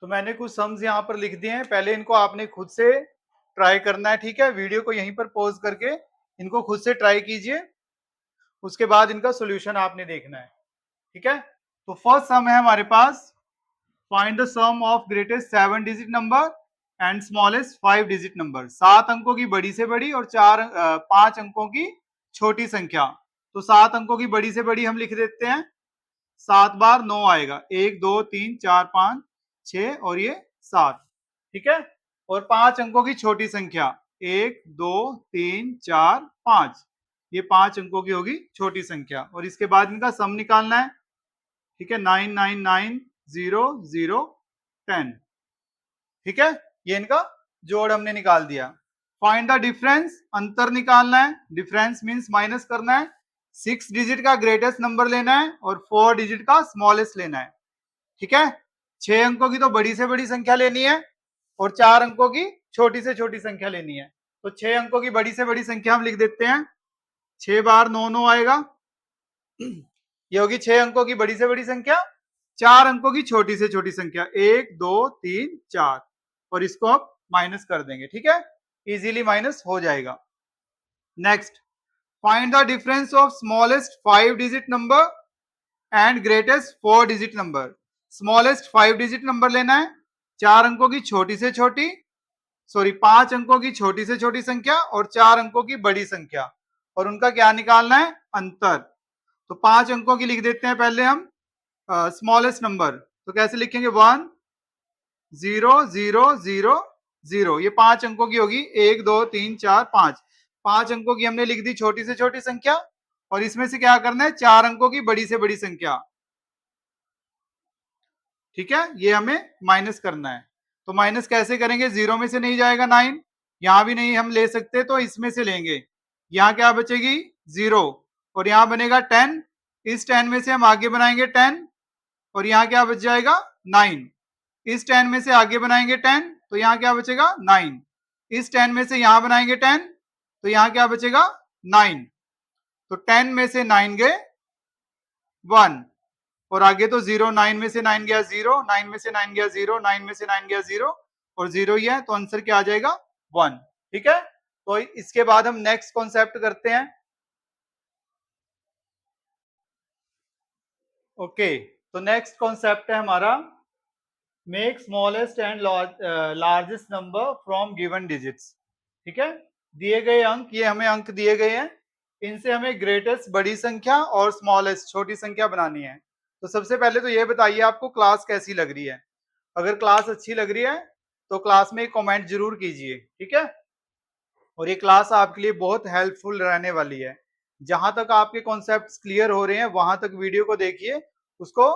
तो मैंने कुछ सम्स यहाँ पर लिख दिए हैं, पहले इनको आपने खुद से ट्राई करना है, ठीक है। वीडियो को यहीं पर पॉज करके इनको खुद से ट्राई कीजिए, उसके बाद इनका सोल्यूशन आपने देखना है, ठीक है। तो फर्स्ट सम है हमारे पास, find the sum of greatest 7 digit number and smallest 5 digit number. 7 अंकों की बड़ी से बड़ी और 5 अंकों की छोटी संख्या। तो 7 अंकों की बड़ी से बड़ी हम लिख देते हैं, 7 बार 9 आएगा, 1 2 3 4 5 6 और ये 7, ठीक है। और 5 अंकों की छोटी संख्या, 1 2 3 4 5, ये 5 अंकों की होगी छोटी संख्या। और इसके बाद इनका सम निकालना है, ठीक है, 9 9 9 0 0 10, ठीक है। ये इनका जोड़ हमने निकाल दिया। फाइंड द डिफरेंस, अंतर निकालना है, डिफरेंस मींस माइनस करना है। 6 डिजिट का ग्रेटेस्ट नंबर लेना है और 4 डिजिट का स्मॉलेस्ट लेना है, ठीक है। 6 अंकों की तो बड़ी से बड़ी संख्या लेनी है और 4 अंकों की छोटी से छोटी संख्या लेनी है। तो 6 अंकों की बड़ी से बड़ी संख्या हम लिख देते हैं, 6 बार 9 9 आएगा, ये होगी 6 अंकों की बड़ी से बड़ी संख्या, 4 अंकों की छोटी से छोटी संख्या, 1 2 3 4, और इसको आप माइनस कर देंगे, ठीक है, इजीली माइनस हो जाएगा। Next, find the difference of smallest 5 digit number and greatest 4 digit number. Smallest 5 digit number लेना है, 4 अंकों की छोटी से छोटी, सॉरी 5 अंकों की छोटी से छोटी संख्या और 4 अंकों की बड़ी संख्या, और उनका क्या निकालना है, अंतर। तो 5 अंकों की लिख देते हैं पहले हम स्मॉलेस्ट नंबर, तो कैसे लिखेंगे 1 0 0 0 0, ये 5 अंकों की होगी, 1 2 3 4 5, 5 अंकों की हमने लिख दी छोटी से छोटी संख्या, और इसमें से क्या करना है 4 अंकों की बड़ी से बड़ी संख्या, ठीक है, ये हमें माइनस करना है। तो माइनस कैसे करेंगे, 0 में से नहीं जाएगा 9, यहाँ भी नहीं हम ले सकते तो इसमें से लेंगे। यहाँ क्या बचेगी 0 और यहाँ बनेगा 10। इस 10 में से हम आगे बनाएंगे 10 और यहाँ क्या बच जाएगा 9। इस 10 में से आगे बनाएंगे 10 तो यहाँ क्या बचेगा 9। इस 10 में से यहाँ बनाएंगे 10 तो यहाँ क्या बचेगा 9। तो 10 में से 9 गए 1 और आगे तो 0, 9 में से 9 गया 0, 9 में से 9 गया 0, 9 में से 9 गया 0 और 0 ही है तो आंसर क्या आ जाएगा 1। ठीक है, तो इसके बाद हम नेक्स्ट कॉन्सेप्ट करते हैं। ओके, तो नेक्स्ट कॉन्सेप्ट है हमारा make smallest and largest number from given digits. ठीक है, दिए गए अंक, ये हमें अंक दिए गए हैं, इनसे हमें ग्रेटेस्ट बड़ी संख्या और स्मॉलेस्ट छोटी संख्या बनानी है। तो सबसे पहले तो ये बताइए आपको क्लास कैसी लग रही है। अगर क्लास अच्छी लग रही है तो क्लास में एक कमेंट जरूर कीजिए। ठीक है, और ये क्लास आपके लिए बहुत हेल्पफुल रहने वाली है। जहां तक आपके कॉन्सेप्ट्स क्लियर हो रहे हैं वहां तक वीडियो को देखिए, उसको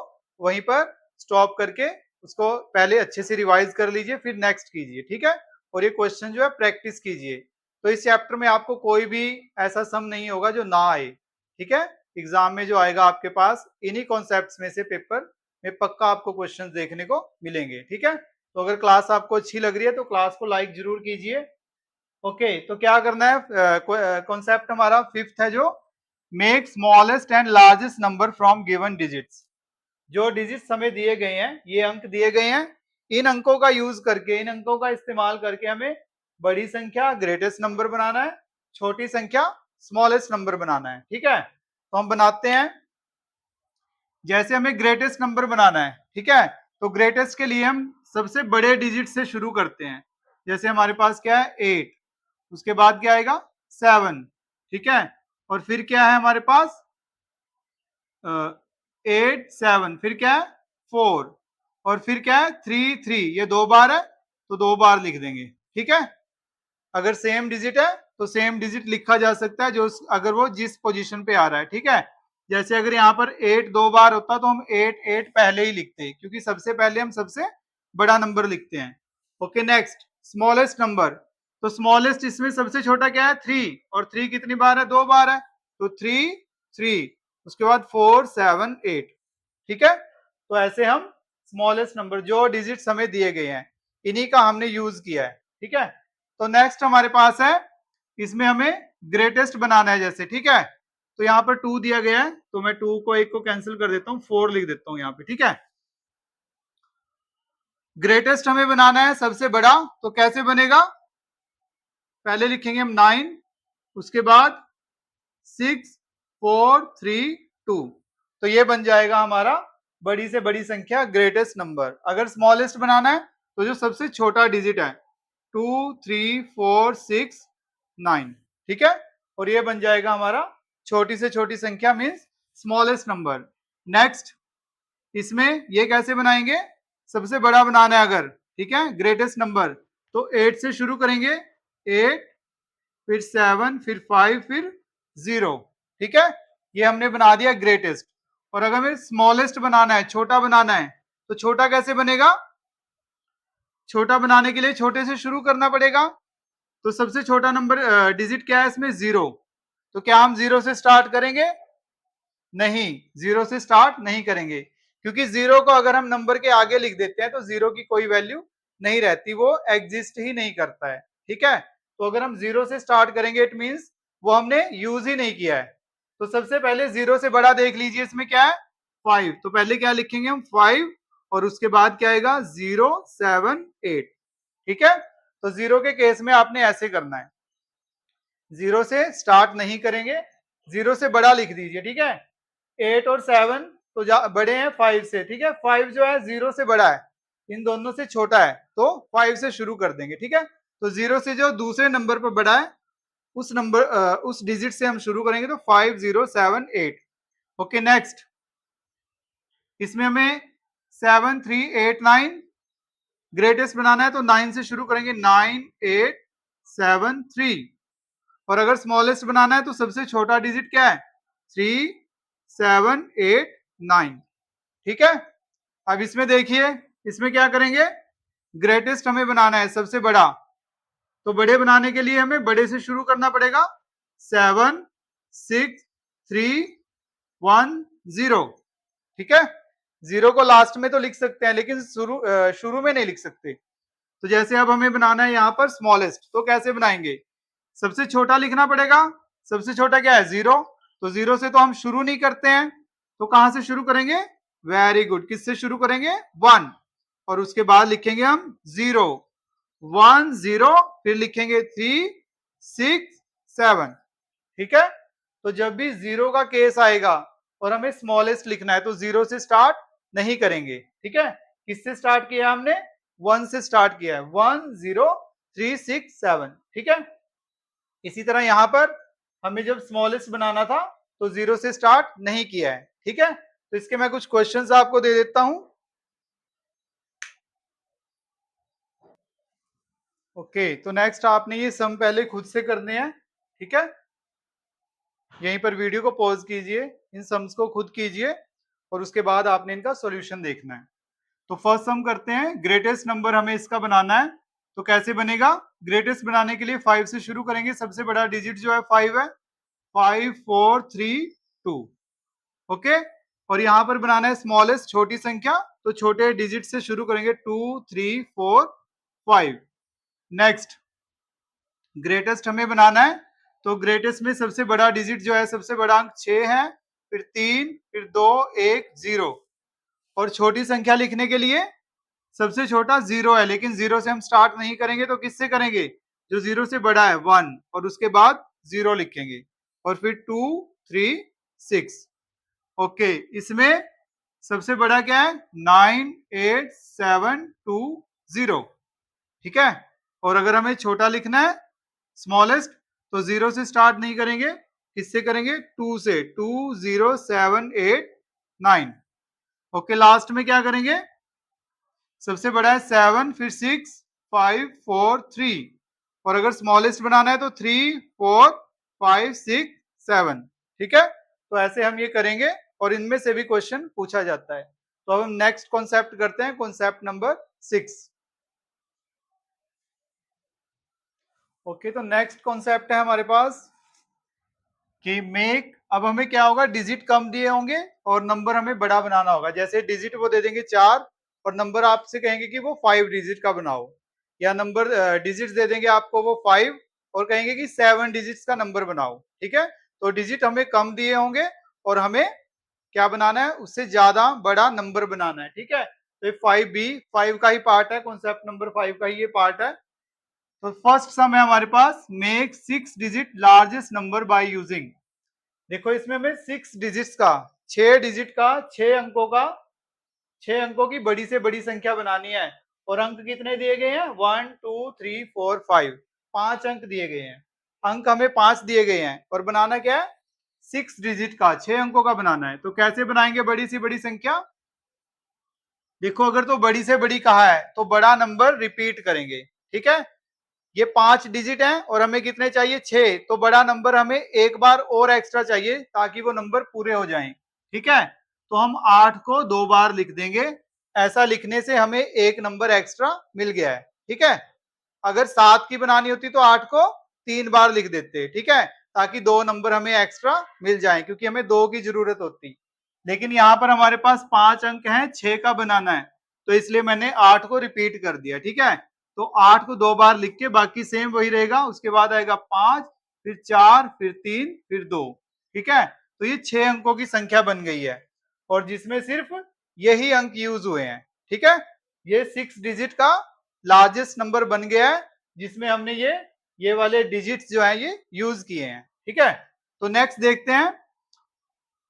वहीं पर स्टॉप करके उसको पहले अच्छे से रिवाइज कर लीजिए, फिर नेक्स्ट कीजिए। ठीक है, और ये क्वेश्चन जो है प्रैक्टिस कीजिए। तो इस चैप्टर में आपको कोई भी ऐसा सम नहीं होगा जो ना आए। ठीक है, एग्जाम में जो आएगा आपके पास इन्हीं कॉन्सेप्ट्स में से पेपर में पक्का आपको क्वेश्चन देखने को मिलेंगे। ठीक है, तो अगर क्लास आपको अच्छी लग रही है तो क्लास को लाइक जरूर कीजिए। ओके, तो क्या करना है, कॉन्सेप्ट हमारा फिफ्थ है जो make smallest and largest number from given digits. जो डिजिट्स हमें दिए गए हैं, ये अंक दिए गए हैं, इन अंकों का यूज करके, इन अंकों का इस्तेमाल करके हमें बड़ी संख्या ग्रेटेस्ट नंबर बनाना है, छोटी संख्या स्मॉलेस्ट नंबर बनाना है। ठीक है, तो हम बनाते हैं। जैसे हमें ग्रेटेस्ट नंबर बनाना है, ठीक है, तो ग्रेटेस्ट के लिए हम सबसे बड़े डिजिट से शुरू करते हैं। जैसे हमारे पास क्या है 8, उसके बाद क्या आएगा 7। ठीक है, और फिर क्या है हमारे पास 8 7, फिर क्या है 4 और फिर क्या है 3 3। ये 2 बार है तो 2 बार लिख देंगे। ठीक है, अगर सेम डिजिट है तो सेम डिजिट लिखा जा सकता है जो अगर वो जिस पोजीशन पे आ रहा है। ठीक है, जैसे अगर यहाँ पर 8 2 बार होता तो हम 8 8 पहले ही लिखते, क्योंकि सबसे पहले हम सबसे बड़ा नंबर लिखते हैं। Okay, next smallest number. तो स्मॉलेस्ट इसमें सबसे छोटा क्या है 3, और 3 कितनी बार है 2 बार है तो 3 3, उसके बाद 4 7 8। ठीक है, तो ऐसे हम स्मॉलेस्ट नंबर जो डिजिट्स हमें दिए गए हैं इन्हीं का हमने यूज किया है। ठीक है, तो नेक्स्ट हमारे पास है, इसमें हमें ग्रेटेस्ट बनाना है जैसे। ठीक है, तो यहाँ पर 2 दिया गया है तो मैं 2 को 1 को कैंसिल कर देता हूँ, 4 लिख देता हूँ यहाँ पे। ठीक है, ग्रेटेस्ट हमें बनाना है सबसे बड़ा, तो कैसे बनेगा, पहले लिखेंगे हम 9, उसके बाद 6 4 3 2, तो ये बन जाएगा हमारा बड़ी से बड़ी संख्या ग्रेटेस्ट नंबर। अगर स्मॉलेस्ट बनाना है तो जो सबसे छोटा डिजिट है 2 3 4 6 9। ठीक है, और ये बन जाएगा हमारा छोटी से छोटी संख्या मीन्स स्मॉलेस्ट नंबर। नेक्स्ट, इसमें ये कैसे बनाएंगे, सबसे बड़ा बनाना है अगर, ठीक है, ग्रेटेस्ट नंबर, तो 8 से शुरू करेंगे, 8 फिर 7 फिर 5 फिर 0। ठीक है, ये हमने बना दिया ग्रेटेस्ट। और अगर हमें स्मॉलेस्ट बनाना है, छोटा बनाना है, तो छोटा कैसे बनेगा, छोटा बनाने के लिए छोटे से शुरू करना पड़ेगा। तो सबसे छोटा नंबर डिजिट क्या है इसमें 0, तो क्या हम 0 से स्टार्ट करेंगे, नहीं, 0 से स्टार्ट नहीं करेंगे, क्योंकि 0 को अगर हम नंबर के आगे लिख देते हैं तो 0 की कोई वैल्यू नहीं रहती, वो एग्जिस्ट ही नहीं करता है। ठीक है, तो अगर हम 0 से स्टार्ट करेंगे इट मींस वो हमने यूज ही नहीं किया है। तो सबसे पहले 0 से बड़ा देख लीजिए, इसमें क्या है 5, तो पहले क्या लिखेंगे हम 5 और उसके बाद क्या आएगा 0 7 8। ठीक है, तो 0 के केस में आपने ऐसे करना है, 0 से स्टार्ट नहीं करेंगे, 0 से बड़ा लिख दीजिए। ठीक है, 8 और 7 तो बड़े हैं 5 से। ठीक है, 5 जो है 0 से बड़ा है, इन दोनों से छोटा है, तो 5 से शुरू कर देंगे। ठीक है, तो 0 से जो दूसरे नंबर पर बड़ा है उस नंबर उस डिजिट से हम शुरू करेंगे, तो 5 0 7 8। ओके, नेक्स्ट, इसमें हमें 7 3 8 9 ग्रेटेस्ट बनाना है, तो 9 से शुरू करेंगे, 9 8 7 3। और अगर स्मॉलेस्ट बनाना है तो सबसे छोटा डिजिट क्या है 3 7 8 9। ठीक है, अब इसमें देखिए, इसमें क्या करेंगे, ग्रेटेस्ट हमें बनाना है सबसे बड़ा, तो बड़े बनाने के लिए हमें बड़े से शुरू करना पड़ेगा। 7 6 3 1 0। ठीक है, 0 को लास्ट में तो लिख सकते हैं लेकिन शुरू में नहीं लिख सकते। तो जैसे अब हमें बनाना है यहाँ पर स्मॉलेस्ट, तो कैसे बनाएंगे? सबसे छोटा लिखना पड़ेगा। सबसे छोटा क्या है? 0। तो 0 से तो हम शुरू नहीं करते हैं, तो कहां से शुरू करेंगे? वेरी गुड, किससे शुरू करेंगे? 1। और उसके बाद लिखेंगे हम 0 1 0, फिर लिखेंगे 3 6 7। ठीक है, तो जब भी 0 का केस आएगा और हमें स्मॉलेस्ट लिखना है तो 0 से स्टार्ट नहीं करेंगे। ठीक है, किससे स्टार्ट किया हमने? 1 से स्टार्ट किया है। 1 0 3 6 7। ठीक है, इसी तरह यहां पर हमें जब स्मॉलेस्ट बनाना था तो 0 से स्टार्ट नहीं किया है। ठीक है, तो इसके मैं कुछ क्वेश्चंस आपको दे देता हूं। ओके, तो नेक्स्ट आपने ये सम पहले खुद से करने हैं। ठीक है, यहीं पर वीडियो को पॉज कीजिए, इन सम्स को खुद कीजिए और उसके बाद आपने इनका सॉल्यूशन देखना है। तो फर्स्ट सम करते हैं। ग्रेटेस्ट नंबर हमें इसका बनाना है, तो कैसे बनेगा? ग्रेटेस्ट बनाने के लिए 5 से शुरू करेंगे। सबसे बड़ा डिजिट जो है 5 है। 5 4 3 2। ओके, और यहाँ पर बनाना है स्मॉलेस्ट, छोटी संख्या, तो छोटे डिजिट से शुरू करेंगे। 2 3 4 5। नेक्स्ट ग्रेटेस्ट हमें बनाना है, तो ग्रेटेस्ट में सबसे बड़ा डिजिट जो है, सबसे बड़ा अंक 6 है, फिर 3, फिर 2 1 0। और छोटी संख्या लिखने के लिए सबसे छोटा 0 है, लेकिन 0 से हम स्टार्ट नहीं करेंगे, तो किससे करेंगे? जो 0 से बड़ा है 1, और उसके बाद 0 लिखेंगे, और फिर 2 3 6। ओके, इसमें सबसे बड़ा क्या है? 9 8 7 2 0। ठीक है, और अगर हमें छोटा लिखना है स्मॉलेस्ट, तो 0 से स्टार्ट नहीं करेंगे, किससे करेंगे? 2 से। 2 0 7 8 9। ओके, लास्ट में क्या करेंगे? सबसे बड़ा है 7, फिर 6 5 4 3। और अगर स्मॉलेस्ट बनाना है तो 3 4 5 6 7। ठीक है, तो ऐसे हम ये करेंगे और इनमें से भी क्वेश्चन पूछा जाता है। तो अब हम नेक्स्ट कॉन्सेप्ट करते हैं, कॉन्सेप्ट नंबर 6। ओके, तो नेक्स्ट कॉन्सेप्ट है हमारे पास कि मेक। अब हमें क्या होगा? डिजिट कम दिए होंगे और नंबर हमें बड़ा बनाना होगा। जैसे डिजिट वो दे देंगे 4 और नंबर आपसे कहेंगे कि वो 5 डिजिट का बनाओ, या नंबर डिजिट दे देंगे आपको वो 5 और कहेंगे कि 7 डिजिट्स का नंबर बनाओ। ठीक है, तो डिजिट हमें कम दिए होंगे और हमें क्या बनाना है? उससे ज्यादा बड़ा नंबर बनाना है। ठीक है, तो 5 का ही पार्ट है, कॉन्सेप्ट नंबर 5 का ही ये पार्ट है। तो फर्स्ट सम है हमारे पास, make 6 digit largest number by using. देखो इसमें हमें 6 डिजिट्स का, 6 डिजिट का, 6 अंकों का, 6 अंकों की बड़ी से बड़ी संख्या बनानी है। और अंक कितने दिए गए हैं? 1 2 3 4 5। 5 अंक दिए गए हैं, अंक हमें 5 दिए गए हैं और बनाना क्या है? 6 डिजिट का, 6 अंकों का बनाना है। तो कैसे बनाएंगे बड़ी से बड़ी संख्या? देखो अगर तो बड़ी से बड़ी कहा है तो बड़ा नंबर रिपीट करेंगे। ठीक है, ये 5 डिजिट है और हमें कितने चाहिए? 6। तो बड़ा नंबर हमें एक बार और एक्स्ट्रा चाहिए ताकि वो नंबर पूरे हो जाएं। ठीक है, तो हम 8 को 2 बार लिख देंगे। ऐसा लिखने से हमें एक नंबर एक्स्ट्रा मिल गया है। ठीक है, अगर 7 की बनानी होती तो 8 को 3 बार लिख देते। ठीक है, ताकि 2 नंबर हमें एक्स्ट्रा मिल जाए, क्योंकि हमें 2 की जरूरत होती। लेकिन यहाँ पर हमारे पास 5 अंक हैं, 6 का बनाना है, तो इसलिए मैंने 8 को रिपीट कर दिया। ठीक है, तो 8 को 2 बार लिख के बाकी सेम वही रहेगा। उसके बाद आएगा 5, फिर 4, फिर 3, फिर 2। ठीक है, तो ये 6 अंकों की संख्या बन गई है और जिसमें सिर्फ यही अंक यूज हुए हैं। ठीक है, ये 6 डिजिट का लार्जेस्ट नंबर बन गया है जिसमें हमने ये वाले डिजिट्स जो है ये यूज किए हैं। ठीक है, तो नेक्स्ट देखते हैं।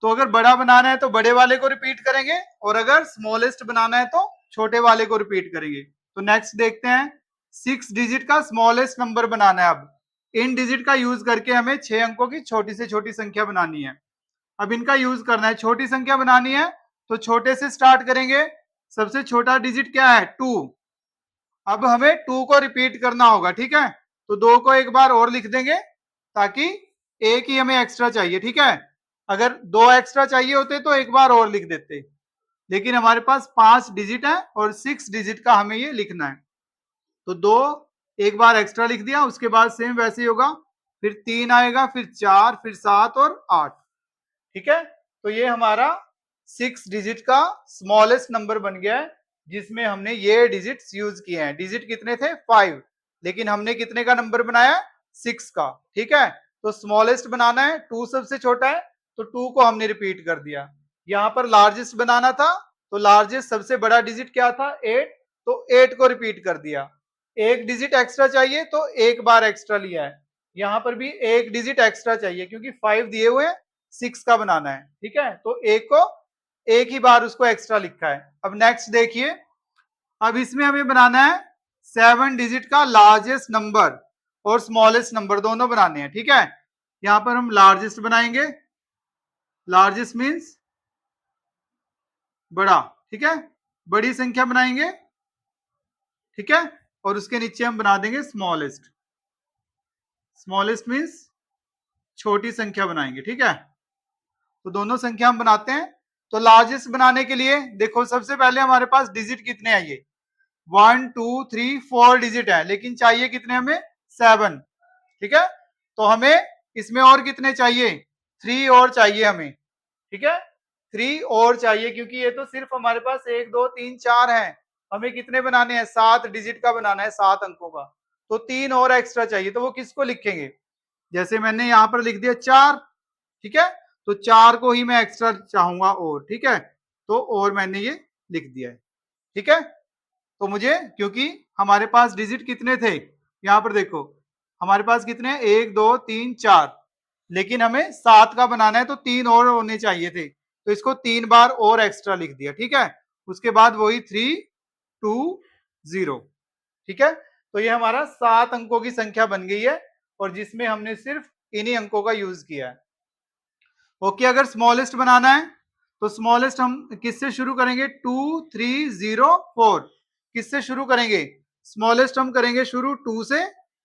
तो अगर बड़ा बनाना है तो बड़े वाले को रिपीट करेंगे और अगर स्मॉलेस्ट बनाना है तो छोटे वाले को रिपीट करेंगे। तो नेक्स्ट देखते हैं, 6 डिजिट का स्मॉलेस्ट नंबर बनाना है। अब इन डिजिट का यूज करके हमें 6 अंकों की छोटी से छोटी संख्या बनानी है। अब इनका यूज करना है, छोटी संख्या बनानी है तो छोटे से स्टार्ट करेंगे। सबसे छोटा डिजिट क्या है? 2। अब हमें 2 को रिपीट करना होगा। ठीक है, तो 2 को एक बार और लिख देंगे ताकि एक ही हमें एक्स्ट्रा चाहिए। ठीक है, अगर 2 एक्स्ट्रा चाहिए होते तो एक बार और लिख देते, लेकिन हमारे पास 5 डिजिट है और 6 डिजिट का हमें ये लिखना है। तो 2 एक बार एक्स्ट्रा लिख दिया, उसके बाद सेम वैसे ही होगा, फिर 3 आएगा, फिर 4, फिर 7 और 8। ठीक है, तो ये हमारा 6 डिजिट का स्मॉलेस्ट नंबर बन गया है, जिसमें हमने ये डिजिट्स यूज किए हैं। डिजिट कितने थे? 5, लेकिन हमने कितने का नंबर बनाया? 6 का। ठीक है, तो स्मॉलेस्ट बनाना है, 2 सबसे छोटा है, तो 2 को हमने रिपीट कर दिया। यहाँ पर लार्जेस्ट बनाना था, तो लार्जेस्ट सबसे बड़ा डिजिट क्या था? 8, तो 8 को रिपीट कर दिया। एक डिजिट एक्स्ट्रा चाहिए तो एक बार एक्स्ट्रा लिया है। यहाँ पर भी एक डिजिट एक्स्ट्रा चाहिए क्योंकि 5 दिए हुए हैं, 6 का बनाना है। ठीक है, तो एक को एक ही बार उसको एक्स्ट्रा लिखा है। अब नेक्स्ट देखिए, अब इसमें हमें बनाना है 7 डिजिट का लार्जेस्ट नंबर और स्मॉलेस्ट नंबर, दोनों बनाने हैं। ठीक है, यहां पर हम लार्जेस्ट बनाएंगे, लार्जेस्ट मीन्स बड़ा। ठीक है, बड़ी संख्या बनाएंगे। ठीक है, और उसके नीचे हम बना देंगे स्मॉलेस्ट, स्मॉलेस्ट मीन्स छोटी संख्या बनाएंगे। ठीक है, तो दोनों संख्या हम बनाते हैं। तो लार्जेस्ट बनाने के लिए देखो, सबसे पहले हमारे पास डिजिट कितने हैं? ये 1 2 3 4 डिजिट है, लेकिन चाहिए कितने हमें? 7। ठीक है, तो हमें इसमें और कितने चाहिए? 3 और चाहिए हमें। ठीक है, 3 और चाहिए, क्योंकि ये तो सिर्फ हमारे पास 1 2 3 4 है, हमें कितने बनाने हैं? 7 डिजिट का बनाना है, 7 अंकों का। तो 3 और एक्स्ट्रा चाहिए, तो वो किसको लिखेंगे? जैसे मैंने यहाँ पर लिख दिया 4। ठीक है, तो 4 को ही मैं एक्स्ट्रा चाहूंगा और। ठीक है, तो और मैंने ये लिख दिया है। ठीक है, तो मुझे, क्योंकि हमारे पास डिजिट कितने थे? यहाँ पर देखो, हमारे पास कितने हैं? 1 2 3 4, लेकिन हमें 7 का बनाना है, तो 3 और होने चाहिए थे, तो इसको 3 बार और एक्स्ट्रा लिख दिया। ठीक है, उसके बाद वही 3 2 0। ठीक है, तो ये हमारा 7 अंकों की संख्या बन गई है, और जिसमें हमने सिर्फ इन्हीं अंकों का यूज किया है। ओके, अगर स्मॉलेस्ट बनाना है तो स्मॉलेस्ट हम किससे शुरू करेंगे? 2 3 0 4। किससे शुरू करेंगे? स्मॉलेस्ट हम करेंगे शुरू 2 से,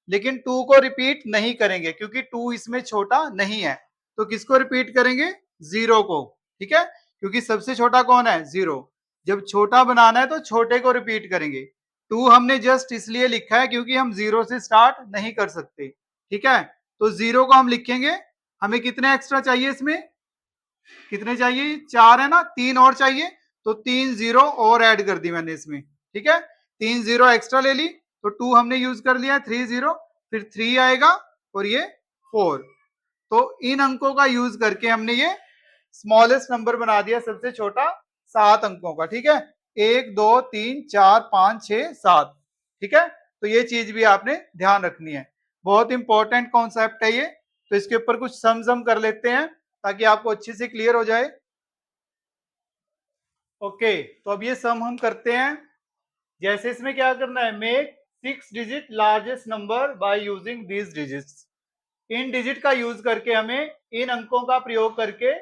लेकिन 2 को रिपीट नहीं करेंगे क्योंकि 2 इसमें छोटा नहीं है। तो किसको रिपीट करेंगे? 0 को। ठीक है, क्योंकि सबसे छोटा कौन है? 0। जब छोटा बनाना है तो छोटे को रिपीट करेंगे। 2 हमने जस्ट इसलिए लिखा है क्योंकि हम 0 से स्टार्ट नहीं कर सकते। ठीक है, तो 0 को हम लिखेंगे। हमें कितने एक्स्ट्रा चाहिए? इसमें कितने चाहिए? 4 है ना, 3 और चाहिए, तो 3 0 और ऐड कर दी मैंने इसमें। ठीक है, 3 0 एक्स्ट्रा ले ली, तो 2 हमने यूज कर लिया, 3 0, फिर 3 आएगा और ये 4। तो इन अंकों का यूज करके हमने ये स्मॉलेस्ट नंबर बना दिया, सबसे छोटा, 7 अंकों का। ठीक है, 1 2 3 4 5 6 7। ठीक है, तो ये चीज भी आपने ध्यान रखनी है, बहुत इंपॉर्टेंट कॉन्सेप्ट है ये। तो इसके ऊपर कुछ सम कर लेते हैं ताकि आपको अच्छे से क्लियर हो जाए। ओके, तो अब ये सम हम करते हैं। जैसे इसमें क्या करना है? Make 6 digit largest number by using these digits. इन डिजिट का यूज करके हमें इन अंकों का प्रयोग करके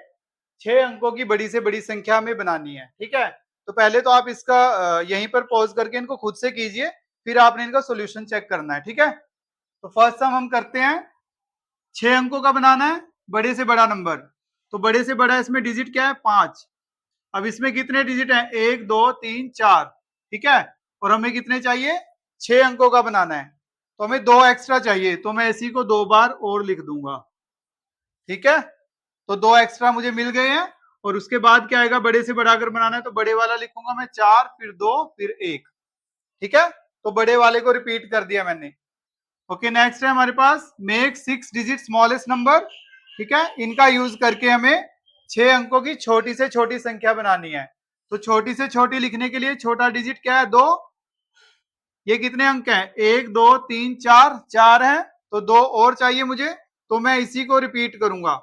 6 अंकों की बड़ी से बड़ी संख्या में बनानी है। ठीक है, तो पहले तो आप इसका यहीं पर पॉज करके इनको खुद से कीजिए, फिर आपने इनका सोल्यूशन चेक करना है। ठीक है, तो फर्स्ट सम हम करते हैं। 6 अंकों का बनाना है, बड़े से बड़ा नंबर। तो बड़े से बड़ा इसमें डिजिट क्या है? 5। अब इसमें कितने डिजिट हैं? 1 2 3 4। ठीक है, और हमें कितने चाहिए? 6 अंकों का बनाना है, तो हमें 2 एक्स्ट्रा चाहिए, तो मैं इसी को 2 बार और लिख दूंगा। ठीक है, तो 2 एक्स्ट्रा मुझे मिल गए हैं। और उसके बाद क्या आएगा? बड़े से बड़ा अगर बनाना है तो बड़े वाला लिखूंगा मैं 4, फिर 2, फिर 1। ठीक है, तो बड़े वाले को रिपीट कर दिया मैंने। ओके, नेक्स्ट है हमारे पास मेक 6 डिजिट स्मॉलेस्ट नंबर। ठीक है, इनका यूज करके हमें 6 अंकों की छोटी से छोटी संख्या बनानी है। तो छोटी से छोटी लिखने के लिए छोटा डिजिट क्या है? 2। ये कितने अंक हैं? 1 2 3 4, 4 है, तो 2 और चाहिए मुझे, तो मैं इसी को रिपीट करूंगा।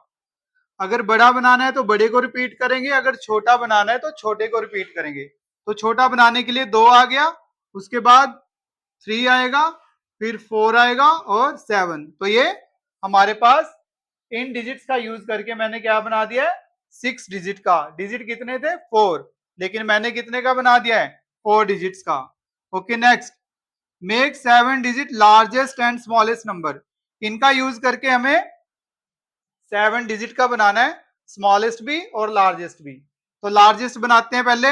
अगर बड़ा बनाना है तो बड़े को रिपीट करेंगे, अगर छोटा बनाना है तो छोटे को रिपीट करेंगे। तो छोटा बनाने के लिए 2 आ गया, उसके बाद 3 आएगा, फिर 4 आएगा और 7। तो ये हमारे पास इन डिजिट्स का यूज करके मैंने क्या बना दिया है? 6 डिजिट का। डिजिट कितने थे? 4, लेकिन मैंने कितने का बना दिया है? 4 डिजिट्स का। Okay, next make 7 digit largest and smallest number. इनका यूज करके हमें 7 डिजिट का बनाना है, स्मॉलेस्ट भी और लार्जेस्ट भी। तो लार्जेस्ट बनाते हैं पहले,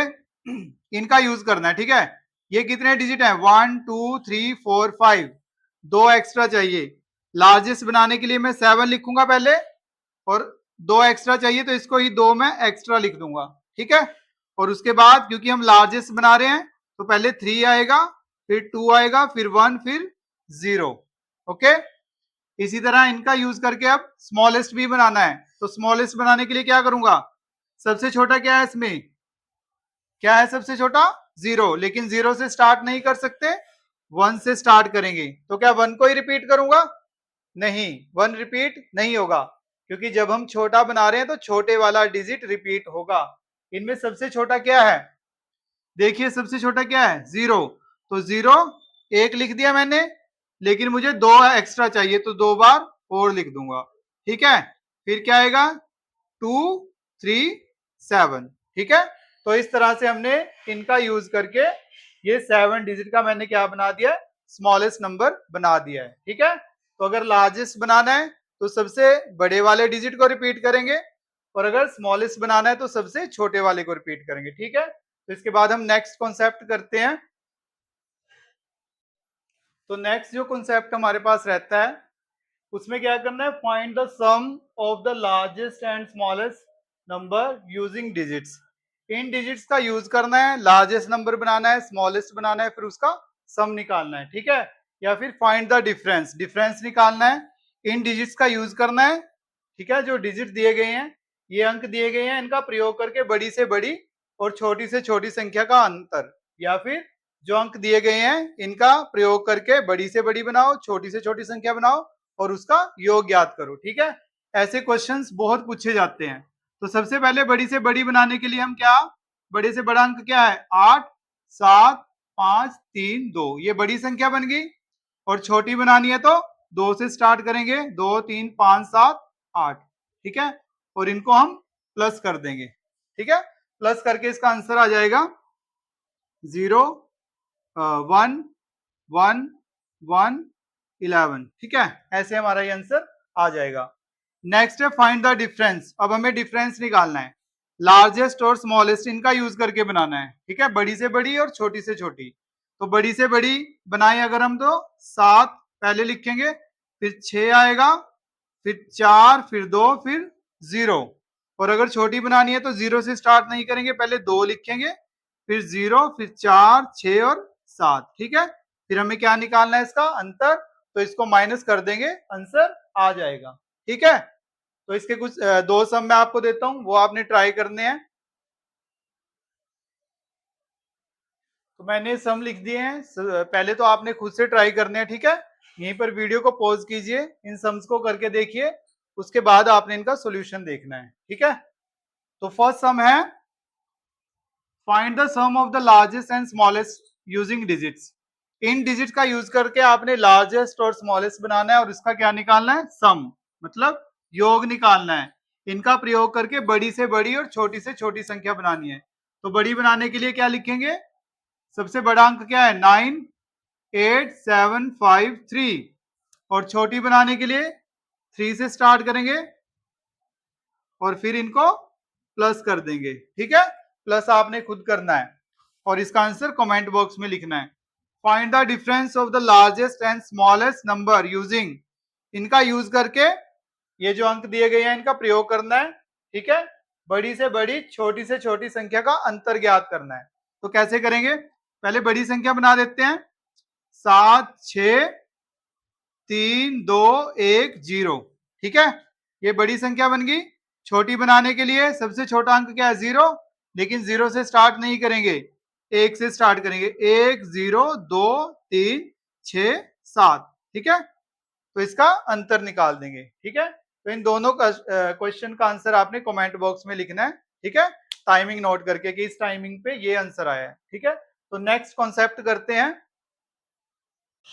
इनका यूज करना है। ठीक है, ये कितने डिजिट है? 1 2 3 4 5। 2 एक्स्ट्रा चाहिए। लार्जेस्ट बनाने के लिए मैं 7 लिखूंगा पहले, और 2 एक्स्ट्रा चाहिए तो इसको ही 2 में एक्स्ट्रा लिख दूंगा, ठीक है। और उसके बाद क्योंकि हम लार्जेस्ट बना रहे हैं तो पहले 3 आएगा, फिर 2 आएगा, फिर 1, फिर 0। ओके, इसी तरह इनका यूज करके अब स्मॉलेस्ट भी बनाना है। तो स्मॉलेस्ट बनाने के लिए क्या करूंगा, सबसे छोटा क्या है इसमें, क्या है सबसे छोटा, 0, लेकिन 0 से स्टार्ट नहीं कर सकते, 1 से स्टार्ट करेंगे। तो क्या 1 को ही रिपीट करूंगा, नहीं, 1 रिपीट नहीं होगा, क्योंकि जब हम छोटा बना रहे हैं तो छोटे वाला डिजिट रिपीट होगा। इनमें सबसे छोटा क्या है, देखिए सबसे छोटा क्या है, 0। तो 0 1 लिख दिया मैंने, लेकिन मुझे 2 एक्स्ट्रा चाहिए तो 2 बार और लिख दूंगा, ठीक है। फिर क्या आएगा, 2 3 7, ठीक है। तो इस तरह से हमने इनका यूज करके ये 7 डिजिट का मैंने क्या बना दिया है, स्मॉलेस्ट नंबर बना दिया है, ठीक है। तो अगर लार्जेस्ट बनाना है तो सबसे बड़े वाले डिजिट को रिपीट करेंगे, और अगर स्मॉलेस्ट बनाना है तो सबसे छोटे वाले को रिपीट करेंगे, ठीक है। तो इसके बाद हम नेक्स्ट कॉन्सेप्ट करते हैं। तो नेक्स्ट जो कॉन्सेप्ट हमारे पास रहता है उसमें क्या करना है, find the sum of the largest and smallest number using digits. इन डिजिट्स का यूज करना है, लार्जेस्ट नंबर बनाना है, स्मॉलेस्ट बनाना है, फिर उसका सम निकालना है, ठीक है। या फिर फाइंड द डिफरेंस, डिफरेंस निकालना है, इन डिजिट्स का यूज करना है, ठीक है। जो डिजिट दिए गए हैं, ये अंक दिए गए हैं, इनका प्रयोग करके बड़ी से बड़ी और छोटी से छोटी संख्या का अंतर, या फिर जो अंक दिए गए हैं इनका प्रयोग करके बड़ी से बड़ी बनाओ, छोटी से छोटी संख्या बनाओ और उसका योग ज्ञात करो, ठीक है। ऐसे क्वेश्चंस बहुत पूछे जाते हैं। तो सबसे पहले बड़ी से बड़ी बनाने के लिए हम क्या, बड़े से बड़ा अंक क्या है, 8 7 5 3 2, ये बड़ी संख्या बन गई। और छोटी बनानी है तो 2 से स्टार्ट करेंगे, 2 3 5 7 8, ठीक है। और इनको हम प्लस कर देंगे, ठीक है। प्लस करके इसका आंसर आ जाएगा 0 1 1 1 11, ठीक है। ऐसे हमारा ये आंसर आ जाएगा। नेक्स्ट है फाइंड द डिफरेंस। अब हमें डिफरेंस निकालना है, लार्जेस्ट और स्मॉलेस्ट इनका यूज करके बनाना है, ठीक है। बड़ी से बड़ी और छोटी से छोटी। तो बड़ी से बड़ी बनाए अगर हम तो 7 पहले लिखेंगे, फिर 6 आएगा, फिर 4, फिर 2, फिर 0। और अगर छोटी बनानी है तो 0 से स्टार्ट नहीं करेंगे, पहले 2 लिखेंगे, फिर 0, फिर 4 6 और 7, ठीक है। फिर हमें क्या निकालना है, इसका अंतर। तो इसको माइनस कर देंगे, आंसर आ जाएगा, ठीक है। तो इसके कुछ 2 सम मैं आपको देता हूं, वो आपने ट्राई करने हैं। तो मैंने सम लिख दिए हैं, पहले तो आपने खुद से ट्राई करने हैं, ठीक है। यहीं पर वीडियो को पॉज कीजिए, इन सम्स को करके देखिए, उसके बाद आपने इनका सोल्यूशन देखना है, ठीक है। तो फर्स्ट सम है, find the sum of the largest and smallest using digits. इन डिजिट का यूज करके आपने लार्जेस्ट और स्मॉलेस्ट बनाना है और इसका क्या निकालना है, सम, मतलब योग निकालना है। इनका प्रयोग करके बड़ी से बड़ी और छोटी से छोटी संख्या बनानी है। तो बड़ी बनाने के लिए क्या लिखेंगे, सबसे बड़ा अंक क्या है, 9 8 7 5 3। और छोटी बनाने के लिए 3 से स्टार्ट करेंगे और फिर इनको प्लस कर देंगे, ठीक है। प्लस आपने खुद करना है और इसका आंसर कमेंट बॉक्स में लिखना है। Find the difference of the largest and smallest number using, इनका यूज करके ये जो अंक दिए गए हैं इनका प्रयोग करना है, ठीक है। बड़ी से बड़ी छोटी से छोटी संख्या का अंतर ज्ञात करना है। तो कैसे करेंगे, पहले बड़ी संख्या बना देते हैं, 7 6 3 2 1 0, ठीक है। ये बड़ी संख्या बन गई। छोटी बनाने के लिए सबसे छोटा अंक क्या है, 0, लेकिन 0 से स्टार्ट नहीं करेंगे, 1 से स्टार्ट करेंगे, 1 0 2 3 6 7, ठीक है। तो इसका अंतर निकाल देंगे, ठीक है। तो इन दोनों का क्वेश्चन का आंसर आपने कमेंट बॉक्स में लिखना है, ठीक है। टाइमिंग नोट करके कि इस टाइमिंग पे ये आंसर आया है, ठीक है। तो नेक्स्ट कॉन्सेप्ट करते हैं।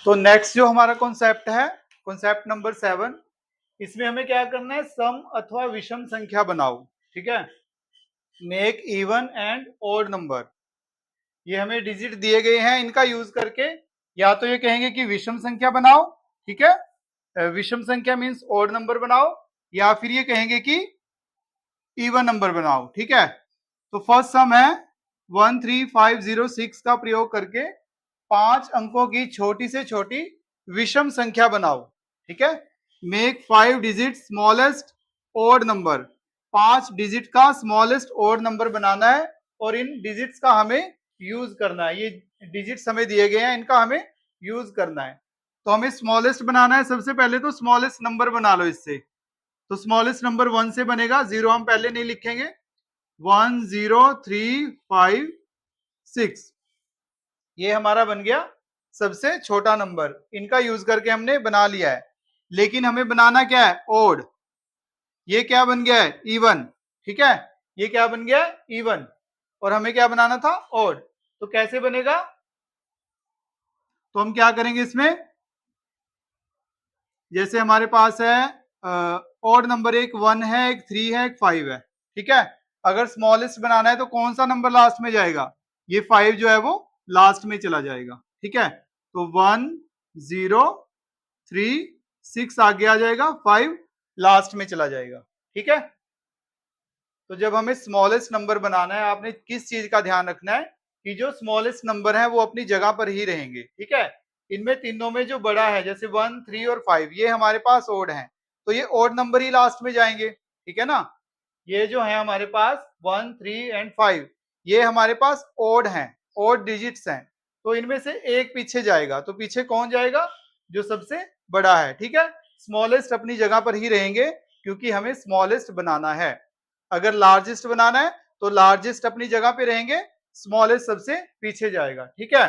तो नेक्स्ट जो हमारा कॉन्सेप्ट है, कॉन्सेप्ट नंबर 7, इसमें हमें क्या करना है, सम अथवा विषम संख्या बनाओ, ठीक है। Make even and odd number. ये हमें डिजिट दिए गए हैं, इनका यूज करके या तो ये कहेंगे कि विषम संख्या बनाओ, ठीक है, विषम संख्या मीन्स ऑड नंबर बनाओ, या फिर ये कहेंगे कि इवन नंबर बनाओ, ठीक है। तो फर्स्ट सम है 13506 का प्रयोग करके 5 अंकों की छोटी से छोटी विषम संख्या बनाओ, ठीक है। Make 5 digit smallest odd number, 5 digit का स्मॉलेस्ट ओड नंबर बनाना है और इन डिजिट्स का हमें यूज करना है। ये डिजिट्स हमें दिए गए हैं, इनका हमें यूज करना है। तो हमें स्मॉलेस्ट बनाना है। सबसे पहले तो स्मॉलेस्ट नंबर बना लो इससे। तो स्मॉलेस्ट नंबर 1 से बनेगा, 0 हम पहले नहीं लिखेंगे। 1 0 3 5 6, ये हमारा बन गया सबसे छोटा नंबर। इनका यूज करके हमने बना लिया है, लेकिन हमें बनाना क्या है, ओड। ये क्या बन गया है, इवन, ठीक है। ये क्या बन गया है, इवन, और हमें क्या बनाना था, ओड। तो कैसे बनेगा, तो हम क्या करेंगे इसमें, जैसे हमारे पास है ओड नंबर, एक 1 है, एक 3 है, एक 5 है, ठीक है। अगर स्मॉलेस्ट बनाना है तो कौन सा नंबर लास्ट में जाएगा, ये 5 जो है वो लास्ट में चला जाएगा, ठीक है। तो 1 0 3 6 आगे आ जाएगा, 5 लास्ट में चला जाएगा, ठीक है। तो जब हमें स्मॉलेस्ट नंबर बनाना है, आपने किस चीज का ध्यान रखना है कि जो स्मॉलेस्ट नंबर है वो अपनी जगह पर ही रहेंगे, ठीक है। इनमें तीनों में जो बड़ा है, जैसे 1 3 और 5, ये हमारे पास ओड है, तो ये ओड नंबर ही लास्ट में जाएंगे, ठीक है ना। ये जो है हमारे पास 1 3 एंड 5, ये हमारे पास ओड हैं, ओड डिजिट्स हैं। तो इनमें से एक पीछे जाएगा, तो पीछे कौन जाएगा, जो सबसे बड़ा है, ठीक है। स्मॉलेस्ट अपनी जगह पर ही रहेंगे, क्योंकि हमें स्मॉलेस्ट बनाना है। अगर लार्जेस्ट बनाना है तो लार्जेस्ट अपनी जगह पे रहेंगे, स्मॉलेस्ट सबसे पीछे जाएगा, ठीक है।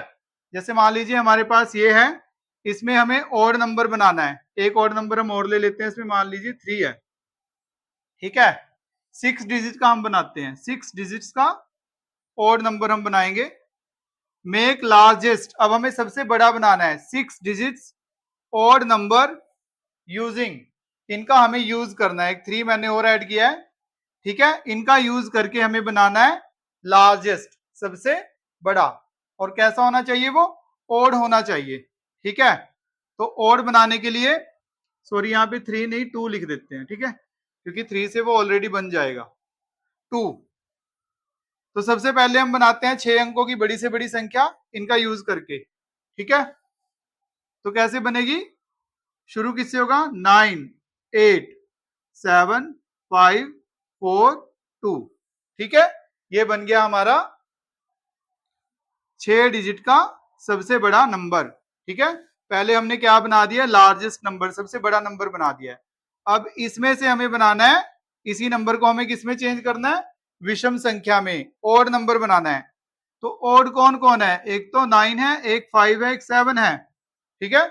जैसे मान लीजिए हमारे पास ये है, इसमें हमें ऑड नंबर बनाना है। एक ऑड नंबर हम और ले लेते हैं, इसमें मान लीजिए 3 है, ठीक है। 6 डिजिट का हम बनाते हैं, 6 डिजिट्स का ऑड नंबर हम बनाएंगे। मेक लार्जेस्ट, अब हमें सबसे बड़ा बनाना है, 6 डिजिट्स ऑड नंबर यूजिंग, इनका हमें यूज करना है। एक 3 मैंने और ऐड किया है, ठीक है। इनका यूज करके हमें बनाना है लार्जेस्ट, सबसे बड़ा। और कैसा होना चाहिए वो, ओड होना चाहिए, ठीक है। तो ओड बनाने के लिए, सॉरी यहाँ पे 3 नहीं 2 लिख देते हैं, ठीक है, क्योंकि 3 से वो ऑलरेडी बन जाएगा 2। तो सबसे पहले हम बनाते हैं 6 अंकों की बड़ी से बड़ी संख्या, इनका यूज करके, ठीक है। तो कैसे बनेगी, शुरू किससे होगा, 9 8 7 5 4 2, ठीक है। ये बन गया हमारा 6 डिजिट का सबसे बड़ा नंबर, ठीक है। पहले हमने क्या बना दिया, लार्जेस्ट नंबर, सबसे बड़ा नंबर बना दिया है। अब इसमें से हमें बनाना है, इसी नंबर को हमें किसमें चेंज करना है, विषम संख्या में, ओड नंबर बनाना है। तो ओड कौन कौन है, एक तो 9 है, एक 5 है, एक 7 है, ठीक है।